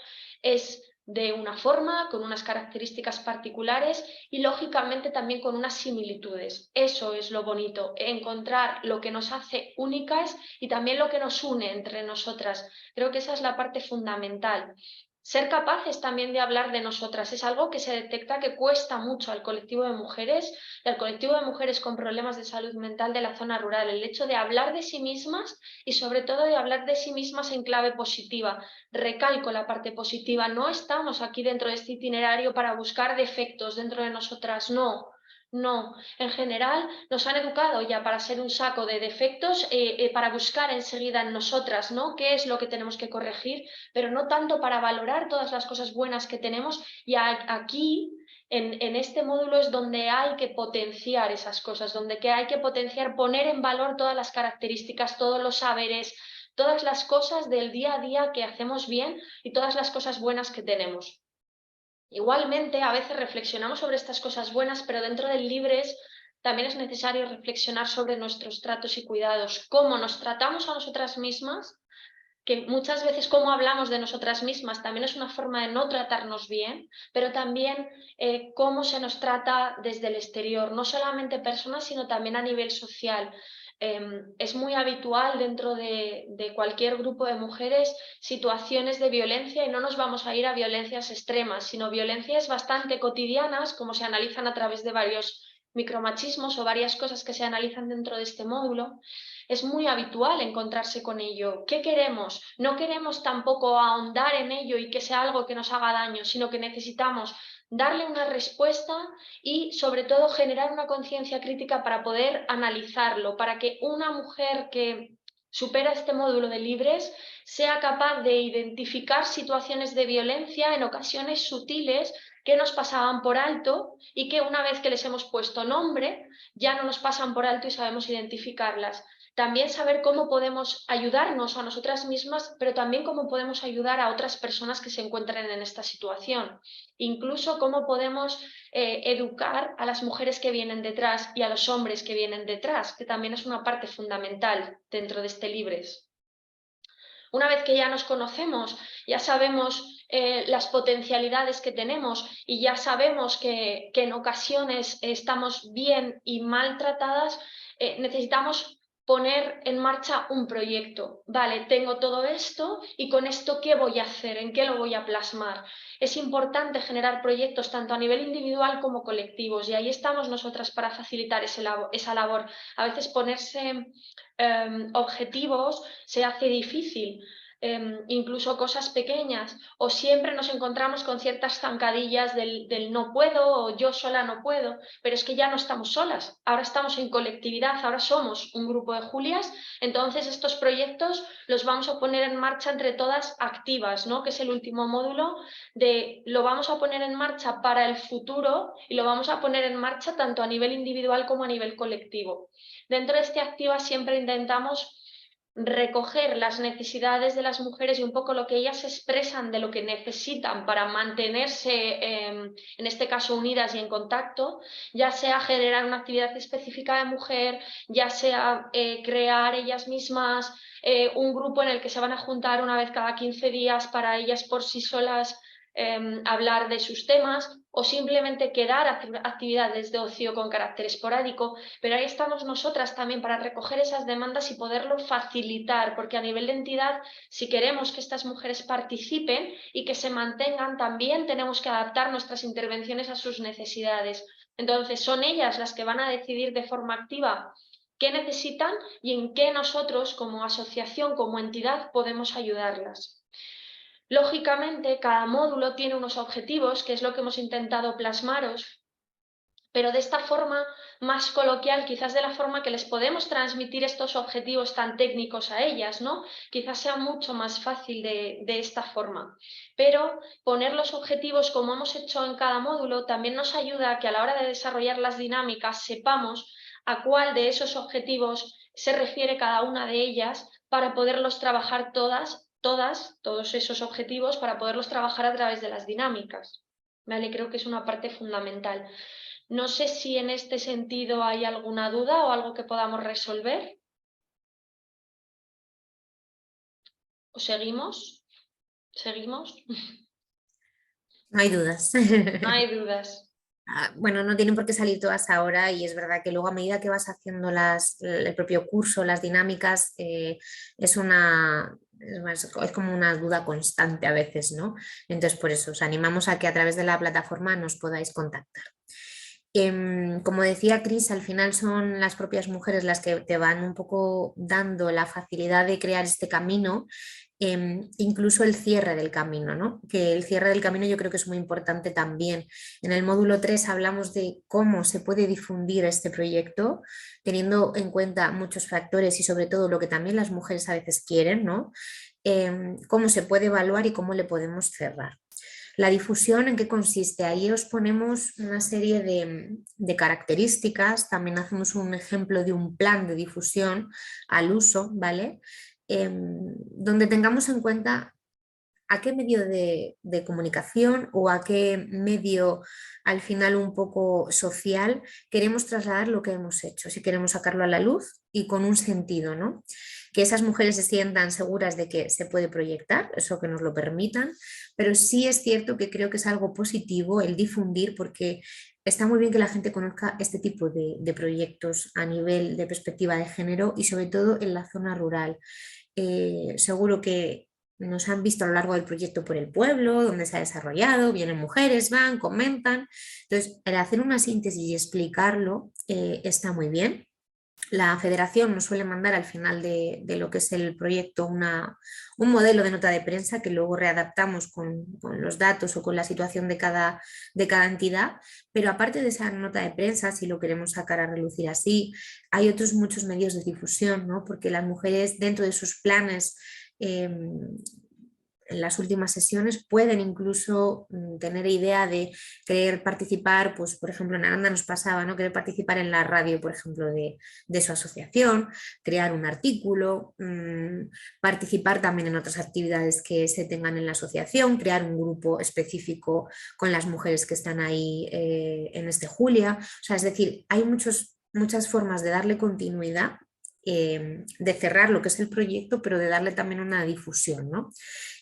es de una forma, con unas características particulares y lógicamente también con unas similitudes. Eso es lo bonito, encontrar lo que nos hace únicas y también lo que nos une entre nosotras. Creo que esa es la parte fundamental. Ser capaces también de hablar de nosotras es algo que se detecta que cuesta mucho al colectivo de mujeres y al colectivo de mujeres con problemas de salud mental de la zona rural. El hecho de hablar de sí mismas y sobre todo de hablar de sí mismas en clave positiva. Recalco la parte positiva. No estamos aquí dentro de este itinerario para buscar defectos dentro de nosotras, no. No, en general nos han educado ya para ser un saco de defectos, para buscar enseguida en nosotras, ¿no? ¿Qué es lo que tenemos que corregir? Pero no tanto para valorar todas las cosas buenas que tenemos. Y aquí, en este módulo, es donde hay que potenciar esas cosas, donde hay que potenciar, poner en valor todas las características, todos los saberes, todas las cosas del día a día que hacemos bien y todas las cosas buenas que tenemos. Igualmente, a veces reflexionamos sobre estas cosas buenas, pero dentro del Libres también es necesario reflexionar sobre nuestros tratos y cuidados, cómo nos tratamos a nosotras mismas, que muchas veces cómo hablamos de nosotras mismas también es una forma de no tratarnos bien, pero también cómo se nos trata desde el exterior, no solamente personas, sino también a nivel social. Es muy habitual dentro de cualquier grupo de mujeres situaciones de violencia, y no nos vamos a ir a violencias extremas, sino violencias bastante cotidianas, como se analizan a través de varios micromachismos o varias cosas que se analizan dentro de este módulo. Es muy habitual encontrarse con ello. ¿Qué queremos? No queremos tampoco ahondar en ello y que sea algo que nos haga daño, sino que necesitamos darle una respuesta y sobre todo generar una conciencia crítica para poder analizarlo, para que una mujer que supera este módulo de Libres sea capaz de identificar situaciones de violencia en ocasiones sutiles que nos pasaban por alto y que una vez que les hemos puesto nombre ya no nos pasan por alto y sabemos identificarlas. También saber cómo podemos ayudarnos a nosotras mismas, pero también cómo podemos ayudar a otras personas que se encuentren en esta situación. Incluso cómo podemos educar a las mujeres que vienen detrás y a los hombres que vienen detrás, que también es una parte fundamental dentro de este Libres. Una vez que ya nos conocemos, ya sabemos las potencialidades que tenemos y ya sabemos que en ocasiones estamos bien y mal tratadas, necesitamos poner en marcha un proyecto. Vale, tengo todo esto y con esto ¿qué voy a hacer? ¿En qué lo voy a plasmar? Es importante generar proyectos tanto a nivel individual como colectivos, y ahí estamos nosotras para facilitar esa labor. A veces ponerse objetivos se hace difícil. Incluso cosas pequeñas, o siempre nos encontramos con ciertas zancadillas del no puedo o yo sola no puedo, pero es que ya no estamos solas, ahora estamos en colectividad, ahora somos un grupo de Julias, entonces estos proyectos los vamos a poner en marcha entre todas activas, ¿no? Que es el último módulo lo vamos a poner en marcha para el futuro y lo vamos a poner en marcha tanto a nivel individual como a nivel colectivo. Dentro de este activa siempre intentamos recoger las necesidades de las mujeres y un poco lo que ellas expresan de lo que necesitan para mantenerse, en este caso, unidas y en contacto, ya sea generar una actividad específica de mujer, ya sea crear ellas mismas un grupo en el que se van a juntar una vez cada 15 días para ellas por sí solas hablar de sus temas, o simplemente quedar a hacer actividades de ocio con carácter esporádico, pero ahí estamos nosotras también para recoger esas demandas y poderlo facilitar, porque a nivel de entidad, si queremos que estas mujeres participen y que se mantengan, también tenemos que adaptar nuestras intervenciones a sus necesidades. Entonces son ellas las que van a decidir de forma activa qué necesitan y en qué nosotros como asociación, como entidad, podemos ayudarlas. Lógicamente, cada módulo tiene unos objetivos, que es lo que hemos intentado plasmaros, pero de esta forma más coloquial, quizás de la forma que les podemos transmitir estos objetivos tan técnicos a ellas, ¿no? Quizás sea mucho más fácil de esta forma. Pero poner los objetivos como hemos hecho en cada módulo también nos ayuda a que a la hora de desarrollar las dinámicas sepamos a cuál de esos objetivos se refiere cada una de ellas para poderlos trabajar todos esos objetivos para poderlos trabajar a través de las dinámicas. ¿Vale? Creo que es una parte fundamental. No sé si en este sentido hay alguna duda o algo que podamos resolver. ¿O seguimos? ¿Seguimos? No hay dudas. No hay dudas. Bueno, no tienen por qué salir todas ahora, y es verdad que luego a medida que vas haciendo el propio curso, las dinámicas, es como una duda constante a veces, ¿no? Entonces por eso os animamos a que a través de la plataforma nos podáis contactar. Como decía Cris, al final son las propias mujeres las que te van un poco dando la facilidad de crear este camino, incluso el cierre del camino, ¿no? Que el cierre del camino yo creo que es muy importante también. En el módulo 3 hablamos de cómo se puede difundir este proyecto, teniendo en cuenta muchos factores y sobre todo lo que también las mujeres a veces quieren, ¿no? Cómo se puede evaluar y cómo le podemos cerrar. La difusión, ¿en qué consiste? Ahí os ponemos una serie de características, también hacemos un ejemplo de un plan de difusión al uso, ¿vale? donde tengamos en cuenta a qué medio de comunicación o a qué medio al final un poco social queremos trasladar lo que hemos hecho, si queremos sacarlo a la luz y con un sentido, ¿no? Que esas mujeres se sientan seguras de que se puede proyectar, eso que nos lo permitan, pero sí es cierto que creo que es algo positivo el difundir, porque está muy bien que la gente conozca este tipo de proyectos a nivel de perspectiva de género y sobre todo en la zona rural. Seguro que nos han visto a lo largo del proyecto por el pueblo, donde se ha desarrollado, vienen mujeres, van, comentan. Entonces, el hacer una síntesis y explicarlo está muy bien. La federación nos suele mandar al final de lo que es el proyecto un modelo de nota de prensa que luego readaptamos con los datos o con la situación de cada entidad, pero aparte de esa nota de prensa, si lo queremos sacar a relucir así, hay otros muchos medios de difusión, ¿no? Porque las mujeres dentro de sus planes en las últimas sesiones pueden incluso tener idea de querer participar, pues por ejemplo en Aranda nos pasaba, ¿no? Querer participar en la radio, por ejemplo, de su asociación, crear un artículo, participar también en otras actividades que se tengan en la asociación, crear un grupo específico con las mujeres que están ahí en este Julia. O sea, es decir, hay muchas formas de darle continuidad, de cerrar lo que es el proyecto, pero de darle también una difusión, ¿no?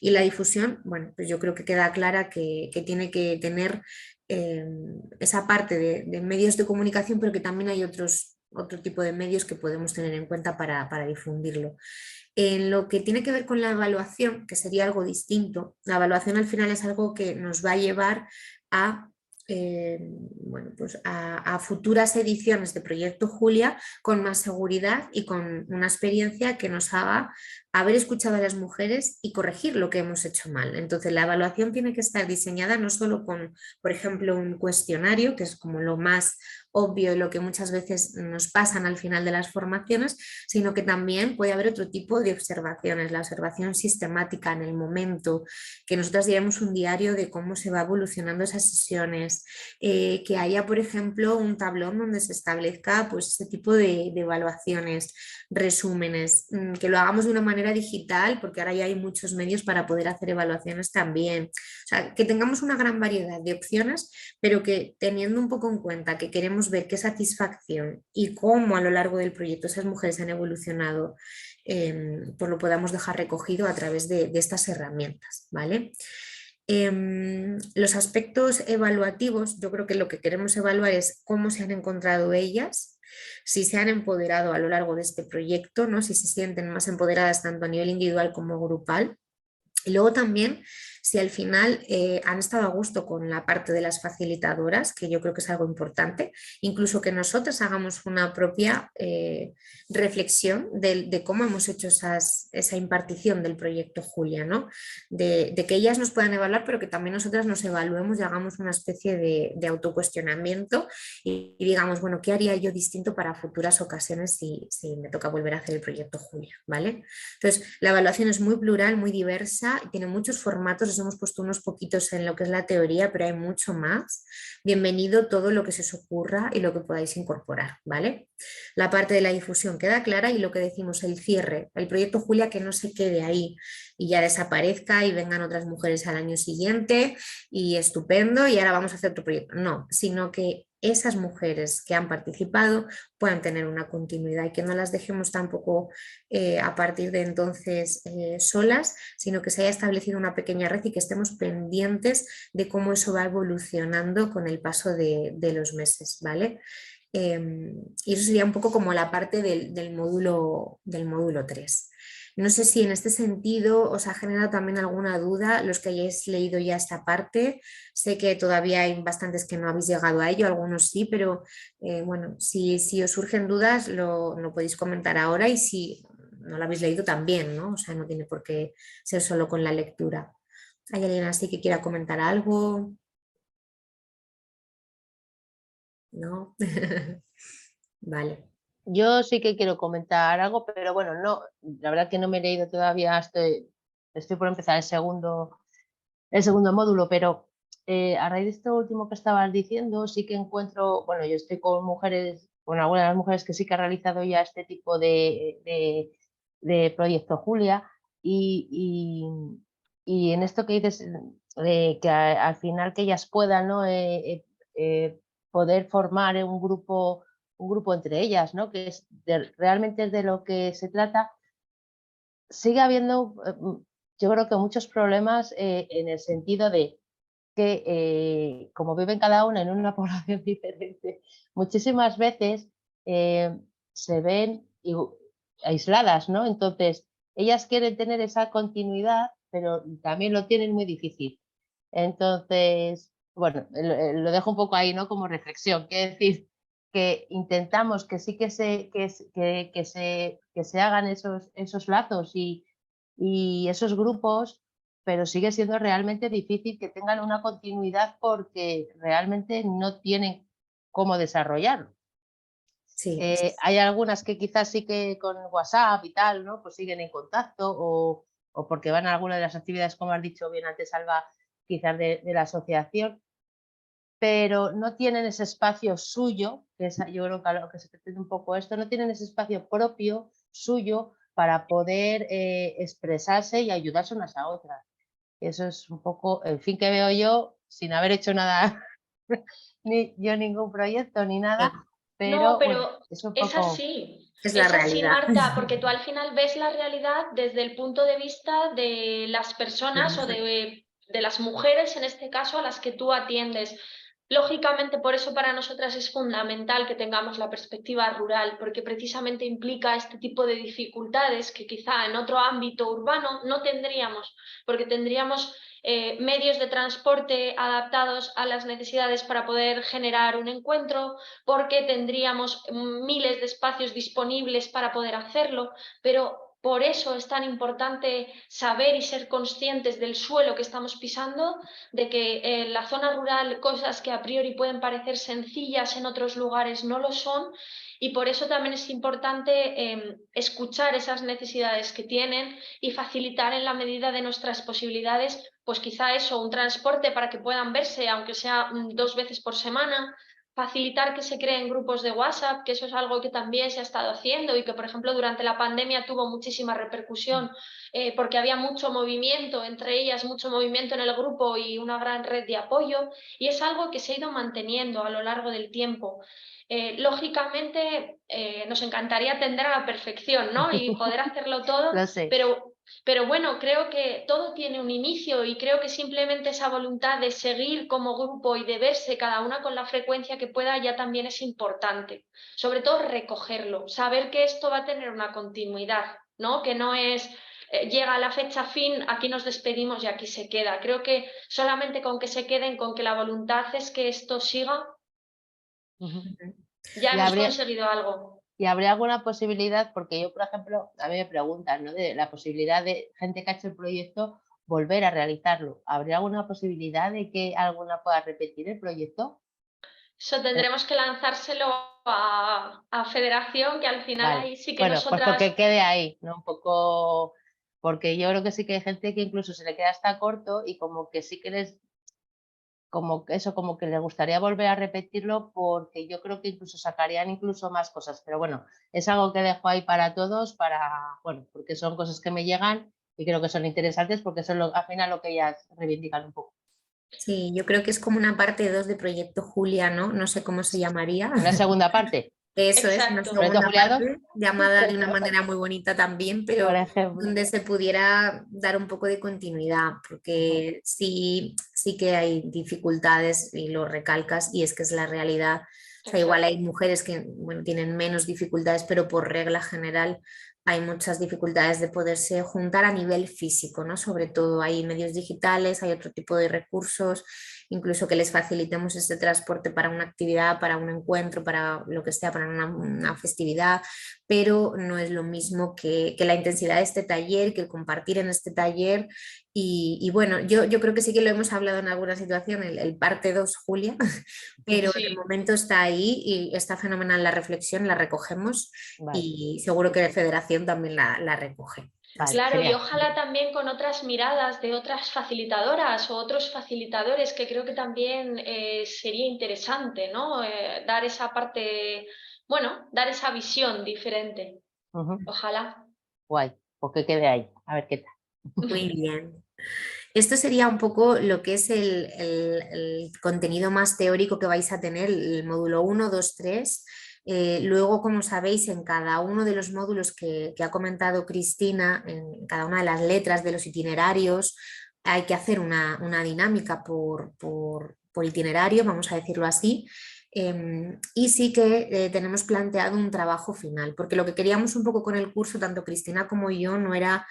Y la difusión, bueno, pues yo creo que queda clara que tiene que tener esa parte de medios de comunicación, pero que también hay otro tipo de medios que podemos tener en cuenta para difundirlo. En lo que tiene que ver con la evaluación, que sería algo distinto, la evaluación al final es algo que nos va a llevar a bueno, pues a futuras ediciones de Proyecto Julia con más seguridad y con una experiencia que nos haga haber escuchado a las mujeres y corregir lo que hemos hecho mal. Entonces la evaluación tiene que estar diseñada no solo con, por ejemplo, un cuestionario, que es como lo más obvio y lo que muchas veces nos pasan al final de las formaciones, sino que también puede haber otro tipo de observaciones, la observación sistemática en el momento, que nosotros llevemos un diario de cómo se va evolucionando esas sesiones, que haya, por ejemplo, un tablón donde se establezca pues, ese tipo de evaluaciones, resúmenes, que lo hagamos de una manera digital, porque ahora ya hay muchos medios para poder hacer evaluaciones también. O sea, que tengamos una gran variedad de opciones, pero que teniendo un poco en cuenta que queremos ver qué satisfacción y cómo a lo largo del proyecto esas mujeres han evolucionado, pues lo podamos dejar recogido a través de estas herramientas, ¿vale? Los aspectos evaluativos, yo creo que lo que queremos evaluar es cómo se han encontrado ellas, si se han empoderado a lo largo de este proyecto, ¿no? Si se sienten más empoderadas tanto a nivel individual como grupal. Y luego también si al final han estado a gusto con la parte de las facilitadoras, que yo creo que es algo importante, incluso que nosotros hagamos una propia reflexión de cómo hemos hecho esa impartición del proyecto Julia, ¿no? De que ellas nos puedan evaluar, pero que también nosotras nos evaluemos y hagamos una especie de autocuestionamiento y digamos, bueno, ¿qué haría yo distinto para futuras ocasiones si me toca volver a hacer el proyecto Julia, ¿vale? Entonces, la evaluación es muy plural, muy diversa, tiene muchos formatos, os hemos puesto unos poquitos en lo que es la teoría, pero hay mucho más. Bienvenido todo lo que se os ocurra y lo que podáis incorporar, ¿vale? La parte de la difusión queda clara y lo que decimos, el cierre, el proyecto Julia, que no se quede ahí y ya desaparezca y vengan otras mujeres al año siguiente y estupendo y ahora vamos a hacer otro proyecto. No, sino que esas mujeres que han participado puedan tener una continuidad y que no las dejemos tampoco a partir de entonces solas, sino que se haya establecido una pequeña red y que estemos pendientes de cómo eso va evolucionando con el paso de los meses, ¿vale? Y eso sería un poco como la parte del módulo 3. No sé si en este sentido os ha generado también alguna duda los que hayáis leído ya esta parte. Sé que todavía hay bastantes que no habéis llegado a ello, algunos sí, pero bueno, si os surgen dudas lo podéis comentar ahora y si no lo habéis leído también, ¿no? O sea, no tiene por qué ser solo con la lectura. ¿Hay alguien así que quiera comentar algo? ¿No? Vale. Yo sí que quiero comentar algo, pero bueno, no, la verdad que no me he leído todavía, estoy por empezar el segundo módulo, pero a raíz de esto último que estabas diciendo, sí que encuentro, bueno, yo estoy con mujeres, con algunas de las mujeres que sí que han realizado ya este tipo de de Proyecto Julia y en esto que dices, que al final que ellas puedan, ¿no? Poder formar un grupo entre ellas, ¿no? Que es realmente es de lo que se trata. Sigue habiendo, yo creo que muchos problemas en el sentido de que como viven cada una en una población diferente, muchísimas veces se ven aisladas, ¿no? Entonces, ellas quieren tener esa continuidad, pero también lo tienen muy difícil. Entonces, bueno, lo dejo un poco ahí, ¿no? Como reflexión. Quiero decir que intentamos que sí que se hagan esos lazos y esos grupos, pero sigue siendo realmente difícil que tengan una continuidad porque realmente no tienen cómo desarrollarlo. Sí. Hay algunas que quizás sí que con WhatsApp y tal, ¿no? Pues siguen en contacto o porque van a alguna de las actividades, como has dicho bien antes, Alba, quizás de la asociación, pero no tienen ese espacio suyo, que es, yo creo que a lo que se pretende un poco esto, no tienen ese espacio propio suyo para poder expresarse y ayudarse unas a otras. Eso es un poco el fin que veo yo, sin haber hecho nada, ni yo ningún proyecto ni nada, No, pero bueno, pero es un es poco... así. Es la Es así, realidad. Marta, porque tú al final ves la realidad desde el punto de vista de las personas o de las mujeres, en este caso, a las que tú atiendes. Lógicamente, por eso para nosotras es fundamental que tengamos la perspectiva rural, porque precisamente implica este tipo de dificultades que quizá en otro ámbito urbano no tendríamos, porque tendríamos medios de transporte adaptados a las necesidades para poder generar un encuentro, porque tendríamos miles de espacios disponibles para poder hacerlo, pero por eso es tan importante saber y ser conscientes del suelo que estamos pisando, de que en la zona rural cosas que a priori pueden parecer sencillas en otros lugares no lo son, y por eso también es importante escuchar esas necesidades que tienen y facilitar en la medida de nuestras posibilidades, pues quizá eso, un transporte para que puedan verse, aunque sea 2 veces por semana, facilitar que se creen grupos de WhatsApp, que eso es algo que también se ha estado haciendo y que, por ejemplo, durante la pandemia tuvo muchísima repercusión porque había mucho movimiento, entre ellas mucho movimiento en el grupo y una gran red de apoyo, y es algo que se ha ido manteniendo a lo largo del tiempo. Lógicamente, nos encantaría tender a la perfección, ¿no? Y poder hacerlo todo, Lo sé. pero bueno, creo que todo tiene un inicio y creo que simplemente esa voluntad de seguir como grupo y de verse cada una con la frecuencia que pueda ya también es importante. Sobre todo recogerlo, saber que esto va a tener una continuidad, ¿no? Que no es llega la fecha fin, aquí nos despedimos y aquí se queda. Creo que solamente con que se queden, con que la voluntad es que esto siga, ya Y hemos habría, conseguido algo. ¿Y habría alguna posibilidad? Porque yo, por ejemplo, a mí me preguntan, ¿no? De la posibilidad de gente que ha hecho el proyecto volver a realizarlo. ¿Habría alguna posibilidad de que alguna pueda repetir el proyecto? Eso tendremos que lanzárselo a Federación, que al final Vale. ahí sí que Bueno, pues porque nosotras... quede ahí, ¿no? Un poco, porque yo creo que sí que hay gente que incluso se le queda hasta corto y como que sí que les, como que eso, como que les gustaría volver a repetirlo porque yo creo que incluso sacarían incluso más cosas. Pero bueno, es algo que dejo ahí para todos, bueno, porque son cosas que me llegan y creo que son interesantes porque son al final lo que ellas reivindican un poco. Sí, yo creo que es como una parte 2 de Proyecto Julia, ¿no? No sé cómo se llamaría. Una segunda parte. Eso es, una Exacto. Proyecto segunda Julia 2, parte, llamada de una manera muy bonita también, por pero ejemplo. donde se pudiera dar un poco de continuidad, porque sí, sí que hay dificultades y lo recalcas, y es que es la realidad. O sea, igual hay mujeres que bueno, tienen menos dificultades, pero por regla general hay muchas dificultades de poderse juntar a nivel físico, ¿no? Sobre todo hay medios digitales, hay otro tipo de recursos, incluso que les facilitemos este transporte para una actividad, para un encuentro, para lo que sea, para una festividad, pero no es lo mismo que la intensidad de este taller, que el compartir en este taller. Y bueno, yo creo que sí que lo hemos hablado en alguna situación, el parte 2, Julia, pero Sí. de momento está ahí y está fenomenal la reflexión, la recogemos Vale. y seguro que la Federación también la recoge. Vale, Claro, y genial. ojalá también con otras miradas de otras facilitadoras o otros facilitadores, que creo que también sería interesante, ¿no? Dar esa parte, bueno, dar esa visión diferente. Ojalá. Guay, pues que quede ahí, a ver qué tal. Muy bien. Esto sería un poco lo que es el contenido más teórico que vais a tener, el módulo 1, 2, 3. Luego, como sabéis, en cada uno de los módulos que ha comentado Cristina, en cada una de las letras de los itinerarios, hay que hacer una dinámica por itinerario, vamos a decirlo así. Y sí que tenemos planteado un trabajo final, porque lo que queríamos un poco con el curso, tanto Cristina como yo, no era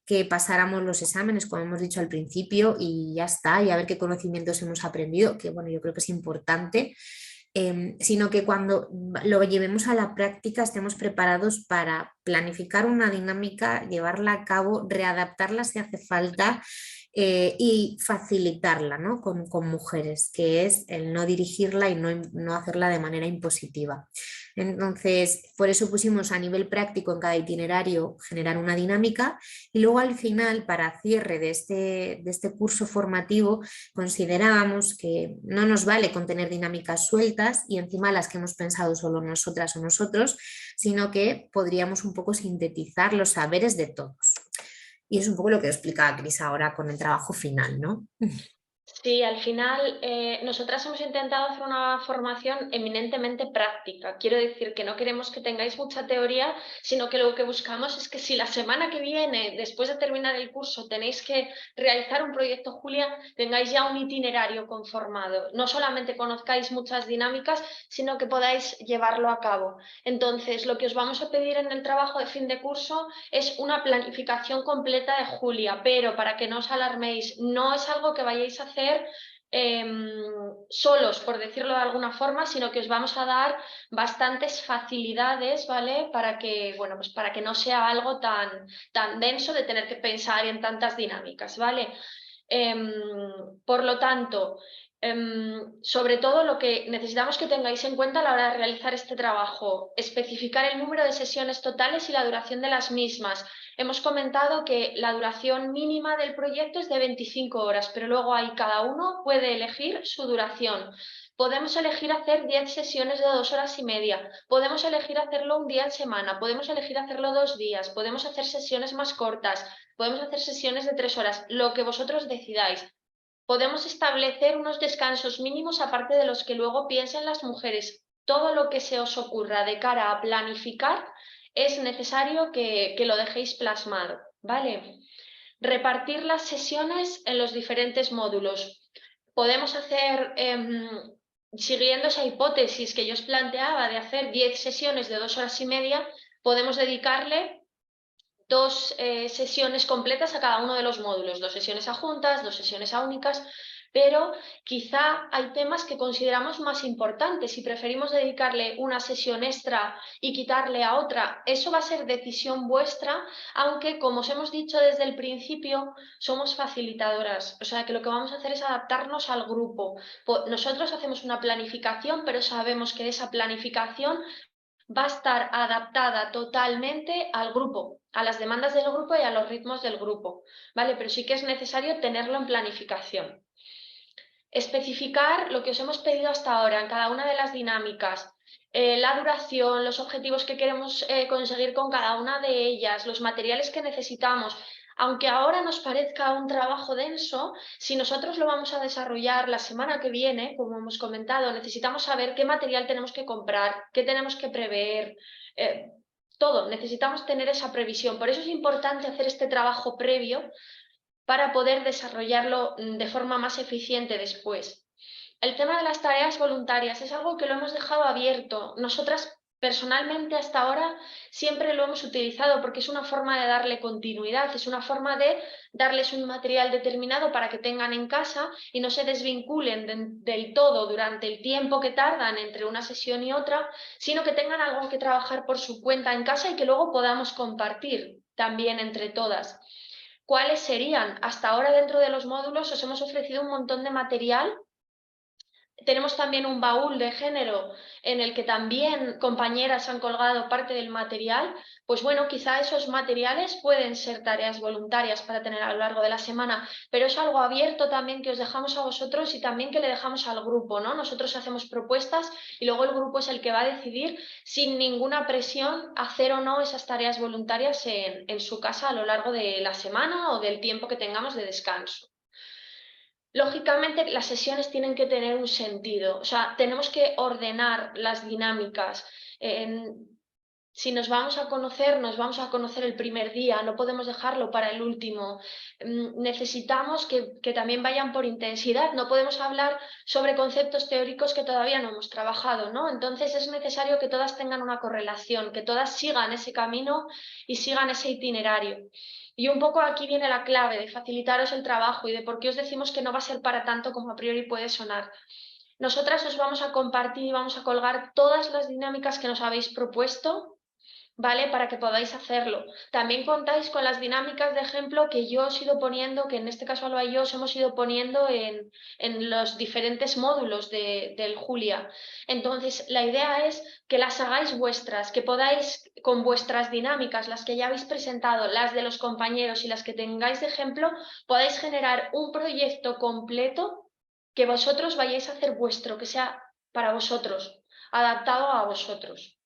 que pasáramos los exámenes, como hemos dicho al principio, y ya está, y a ver qué conocimientos hemos aprendido, que bueno, yo creo que es importante, sino que cuando lo llevemos a la práctica estemos preparados para planificar una dinámica, llevarla a cabo, readaptarla si hace falta, y facilitarla, ¿no? con mujeres, que es el no dirigirla y no hacerla de manera impositiva. Entonces, por eso pusimos a nivel práctico en cada itinerario generar una dinámica, y luego al final, para cierre de este curso formativo, considerábamos que no nos vale con tener dinámicas sueltas y encima las que hemos pensado solo nosotras o nosotros, sino que podríamos un poco sintetizar los saberes de todos. Y es un poco lo que explicaba Cris ahora con el trabajo final, ¿no? Sí, al final nosotras hemos intentado hacer una formación eminentemente práctica. Quiero decir que no queremos que tengáis mucha teoría, sino que lo que buscamos es que si la semana que viene, después de terminar el curso, tenéis que realizar un proyecto Julia, tengáis ya un itinerario conformado. No solamente conozcáis muchas dinámicas, sino que podáis llevarlo a cabo. Entonces, lo que os vamos a pedir en el trabajo de fin de curso es una planificación completa de Julia, pero para que no os alarméis, no es algo que vayáis a hacer solos, por decirlo de alguna forma, sino que os vamos a dar bastantes facilidades, ¿vale? Para que, bueno, pues para que no sea algo tan denso de tener que pensar en tantas dinámicas, ¿vale? Por lo tanto, sobre todo lo que necesitamos que tengáis en cuenta a la hora de realizar este trabajo, especificar el número de sesiones totales y la duración de las mismas. Hemos comentado que la duración mínima del proyecto es de 25 horas, pero luego ahí cada uno puede elegir su duración. Podemos elegir hacer 10 sesiones de 2 horas y media, podemos elegir hacerlo un día en semana, podemos elegir hacerlo 2 días, podemos hacer sesiones más cortas, podemos hacer sesiones de 3 horas, lo que vosotros decidáis. Podemos establecer unos descansos mínimos aparte de los que luego piensen las mujeres. Todo lo que se os ocurra de cara a planificar es necesario que lo dejéis plasmado, ¿vale? Repartir las sesiones en los diferentes módulos. Podemos hacer, siguiendo esa hipótesis que yo os planteaba de hacer 10 sesiones de 2 horas y media, podemos dedicarle 2 sesiones completas a cada uno de los módulos, 2 sesiones adjuntas, 2 sesiones únicas, pero quizá hay temas que consideramos más importantes y preferimos dedicarle una sesión extra y quitarle a otra. Eso va a ser decisión vuestra, aunque como os hemos dicho desde el principio, somos facilitadoras, o sea que lo que vamos a hacer es adaptarnos al grupo. Nosotros hacemos una planificación, pero sabemos que esa planificación va a estar adaptada totalmente al grupo, a las demandas del grupo y a los ritmos del grupo, ¿vale? Pero sí que es necesario tenerlo en planificación. Especificar lo que os hemos pedido hasta ahora en cada una de las dinámicas, la duración, los objetivos que queremos conseguir con cada una de ellas, los materiales que necesitamos. Aunque ahora nos parezca un trabajo denso, si nosotros lo vamos a desarrollar la semana que viene, como hemos comentado, necesitamos saber qué material tenemos que comprar, qué tenemos que prever, todo, necesitamos tener esa previsión. Por eso es importante hacer este trabajo previo para poder desarrollarlo de forma más eficiente después. El tema de las tareas voluntarias es algo que lo hemos dejado abierto. Nosotras personalmente hasta ahora siempre lo hemos utilizado porque es una forma de darle continuidad, es una forma de darles un material determinado para que tengan en casa y no se desvinculen del todo durante el tiempo que tardan entre una sesión y otra, sino que tengan algo que trabajar por su cuenta en casa y que luego podamos compartir también entre todas. ¿Cuáles serían? Hasta ahora dentro de los módulos os hemos ofrecido un montón de material tenemos también un baúl de género en el que también compañeras han colgado parte del material, pues bueno, quizá esos materiales pueden ser tareas voluntarias para tener a lo largo de la semana, pero es algo abierto también que os dejamos a vosotros y también que le dejamos al grupo, ¿no? Nosotros hacemos propuestas y luego el grupo es el que va a decidir sin ninguna presión hacer o no esas tareas voluntarias en su casa a lo largo de la semana o del tiempo que tengamos de descanso. Lógicamente, las sesiones tienen que tener un sentido, o sea, tenemos que ordenar las dinámicas. Si nos vamos a conocer el primer día, no podemos dejarlo para el último. Necesitamos que también vayan por intensidad, no podemos hablar sobre conceptos teóricos que todavía no hemos trabajado, ¿no? Entonces es necesario que todas tengan una correlación, que todas sigan ese camino y sigan ese itinerario. Y un poco aquí viene la clave de facilitaros el trabajo y de por qué os decimos que no va a ser para tanto como a priori puede sonar. Nosotras os vamos a compartir y vamos a colgar todas las dinámicas que nos habéis propuesto, ¿vale? Para que podáis hacerlo. También contáis con las dinámicas de ejemplo que yo os he ido poniendo, que en este caso Alba y yo os hemos ido poniendo en los diferentes módulos del Julia. Entonces, la idea es que las hagáis vuestras, que podáis con vuestras dinámicas, las que ya habéis presentado, las de los compañeros y las que tengáis de ejemplo, podáis generar un proyecto completo que vosotros vayáis a hacer vuestro, que sea para vosotros, adaptado a vosotros.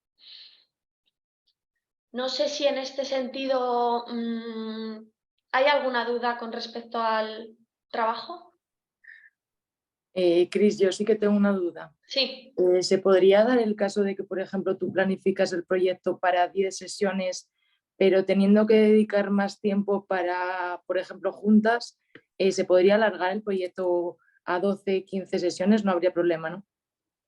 No sé si en este sentido hay alguna duda con respecto al trabajo. Cris, yo sí que tengo una duda. Sí. ¿Se podría dar el caso de que, por ejemplo, tú planificas el proyecto para 10 sesiones, pero teniendo que dedicar más tiempo para, por ejemplo, juntas, se podría alargar el proyecto a 12, 15 sesiones? No habría problema, ¿no?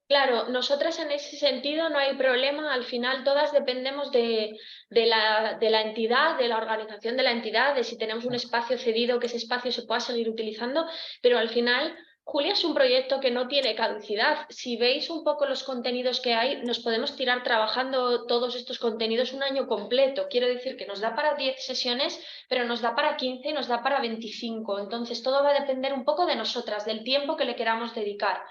Claro, nosotras en ese sentido no hay problema, al final todas dependemos de la entidad, de la organización de la entidad, de si tenemos un espacio cedido, que ese espacio se pueda seguir utilizando, pero al final Julia es un proyecto que no tiene caducidad. Si veis un poco los contenidos que hay, nos podemos tirar trabajando todos estos contenidos un año completo. Quiero decir que nos da para 10 sesiones, pero nos da para 15 y nos da para 25. Entonces todo va a depender un poco de nosotras, del tiempo que le queramos dedicar.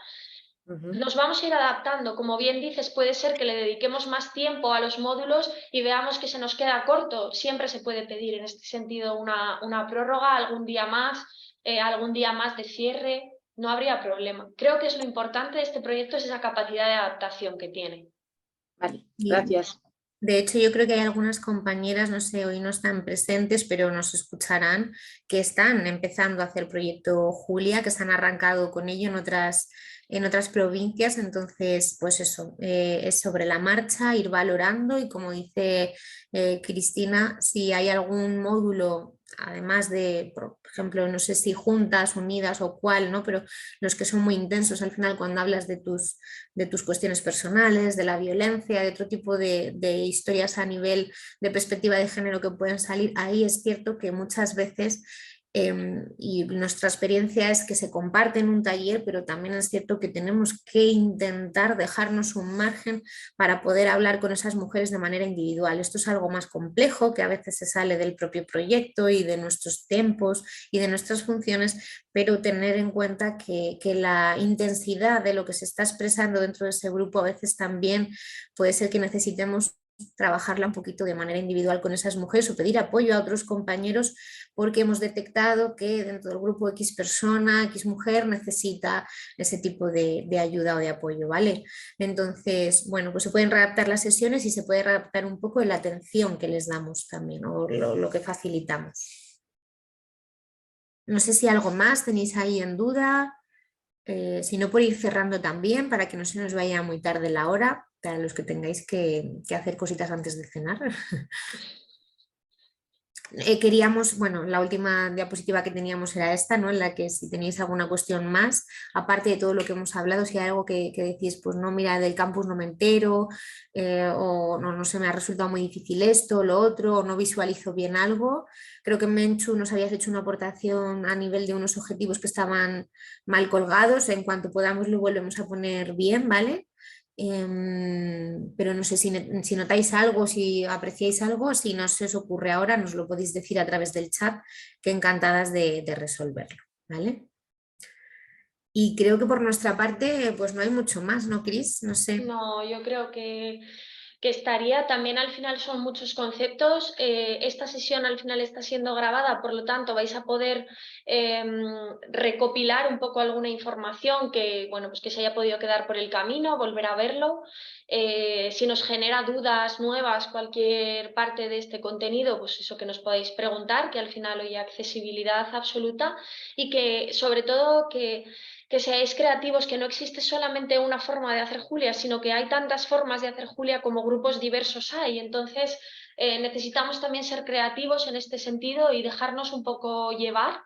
Nos vamos a ir adaptando, como bien dices, puede ser que le dediquemos más tiempo a los módulos y veamos que se nos queda corto. Siempre se puede pedir en este sentido una prórroga, algún día más de cierre, no habría problema. Creo que es lo importante de este proyecto, es esa capacidad de adaptación que tiene. Vale, gracias. De hecho, yo creo que hay algunas compañeras, no sé, hoy no están presentes, pero nos escucharán, que están empezando a hacer el proyecto Julia, que se han arrancado con ello en otras provincias. Entonces, pues eso, es sobre la marcha, ir valorando y como dice Cristina, si hay algún módulo, además de, por ejemplo, no sé si juntas, unidas o cuál, ¿no? Pero los que son muy intensos al final cuando hablas de tus cuestiones personales, de la violencia, de otro tipo de historias a nivel de perspectiva de género que pueden salir, ahí es cierto que muchas veces y nuestra experiencia es que se comparte en un taller, pero también es cierto que tenemos que intentar dejarnos un margen para poder hablar con esas mujeres de manera individual. Esto es algo más complejo que a veces se sale del propio proyecto y de nuestros tiempos y de nuestras funciones, pero tener en cuenta que la intensidad de lo que se está expresando dentro de ese grupo a veces también puede ser que necesitemos trabajarla un poquito de manera individual con esas mujeres o pedir apoyo a otros compañeros porque hemos detectado que dentro del grupo X persona, X mujer necesita ese tipo de ayuda o de apoyo, ¿vale? Entonces, bueno, pues se pueden readaptar las sesiones y se puede readaptar un poco la atención que les damos también o lo que facilitamos. No sé si algo más tenéis ahí en duda, si no por ir cerrando también para que no se nos vaya muy tarde la hora. Para los que tengáis que hacer cositas antes de cenar. Queríamos, bueno, la última diapositiva que teníamos era esta, ¿no? En la que si tenéis alguna cuestión más, aparte de todo lo que hemos hablado, si hay algo que decís, pues no, mira, del campus no me entero, o no sé, me ha resultado muy difícil esto, lo otro, o no visualizo bien algo. Creo que Menchu nos habías hecho una aportación a nivel de unos objetivos que estaban mal colgados, en cuanto podamos lo volvemos a poner bien, ¿vale? Pero no sé si notáis algo, si apreciáis algo, si no se os ocurre ahora, nos lo podéis decir a través del chat, que encantadas de resolverlo, ¿vale? Y creo que por nuestra parte, pues no hay mucho más, ¿no, Cris? No sé. No, yo creo que estaría, también al final son muchos conceptos. Esta sesión al final está siendo grabada, por lo tanto vais a poder recopilar un poco alguna información que, bueno, pues que se haya podido quedar por el camino, volver a verlo. Si nos genera dudas nuevas cualquier parte de este contenido, pues eso, que nos podáis preguntar, que al final hay accesibilidad absoluta y que sobre todo que seáis creativos, que no existe solamente una forma de hacer Julia, sino que hay tantas formas de hacer Julia como grupos diversos hay. Entonces, necesitamos también ser creativos en este sentido y dejarnos un poco llevar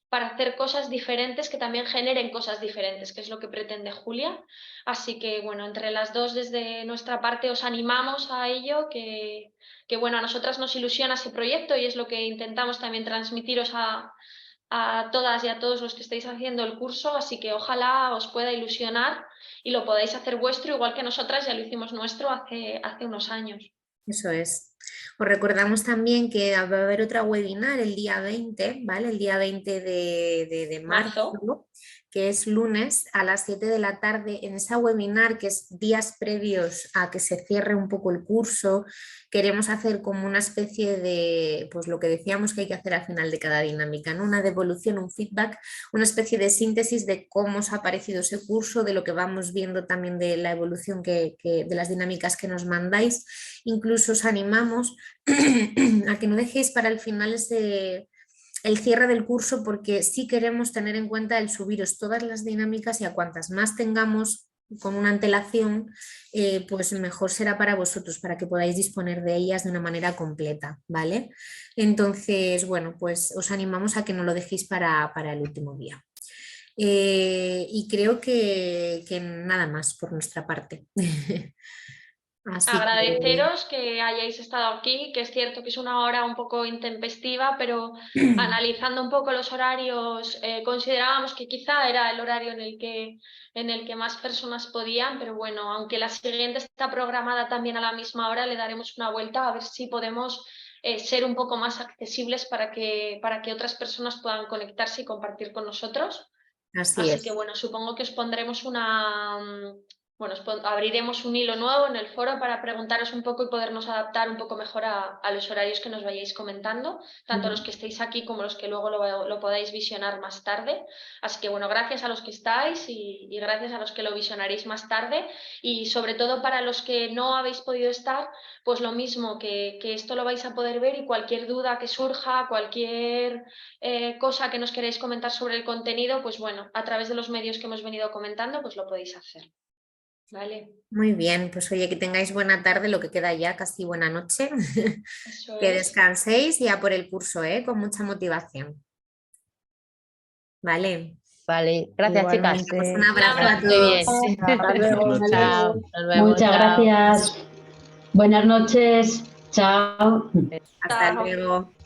para hacer cosas diferentes que también generen cosas diferentes, que es lo que pretende Julia. Así que, bueno, entre las dos, desde nuestra parte, os animamos a ello, que bueno, a nosotras nos ilusiona ese proyecto y es lo que intentamos también transmitiros a todas y a todos los que estáis haciendo el curso, así que ojalá os pueda ilusionar y lo podáis hacer vuestro, igual que nosotras ya lo hicimos nuestro hace unos años. Eso es. Os recordamos también que va a haber otra webinar el día 20, ¿vale? El día 20 de marzo, que es lunes a las 7 de la tarde. En esa webinar, que es días previos a que se cierre un poco el curso, queremos hacer como una especie de, pues lo que decíamos que hay que hacer al final de cada dinámica, ¿no? Una devolución, un feedback, una especie de síntesis de cómo os ha parecido ese curso, de lo que vamos viendo también de la evolución de las dinámicas que nos mandáis. Incluso os animamos a que no dejéis para el final el cierre del curso, porque sí queremos tener en cuenta el subiros todas las dinámicas y a cuantas más tengamos con una antelación, pues mejor será para vosotros, para que podáis disponer de ellas de una manera completa, ¿vale? Entonces, bueno, pues os animamos a que no lo dejéis para el último día. Y creo que nada más por nuestra parte. Así agradeceros que hayáis estado aquí, que es cierto que es una hora un poco intempestiva, pero analizando un poco los horarios, considerábamos que quizá era el horario en el que más personas podían, pero bueno, aunque la siguiente está programada también a la misma hora, le daremos una vuelta a ver si podemos ser un poco más accesibles para que otras personas puedan conectarse y compartir con nosotros. Así que bueno, supongo que os pondremos bueno, abriremos un hilo nuevo en el foro para preguntaros un poco y podernos adaptar un poco mejor a los horarios que nos vayáis comentando, tanto los que estéis aquí como los que luego lo podáis visionar más tarde. Así que bueno, gracias a los que estáis y gracias a los que lo visionaréis más tarde, y sobre todo para los que no habéis podido estar, pues lo mismo, que esto lo vais a poder ver, y cualquier duda que surja, cualquier cosa que nos queráis comentar sobre el contenido, pues bueno, a través de los medios que hemos venido comentando, pues lo podéis hacer. Vale. Muy bien, pues oye, que tengáis buena tarde, lo que queda ya, casi buena noche. Que descanséis y a por el curso, con mucha motivación. Vale. Vale, gracias. Igualmente. Chicas. Pues un abrazo a Muy bien. todos. Hasta luego. Chao, nos vemos, Muchas chao. gracias. Buenas noches. Chao. Hasta luego.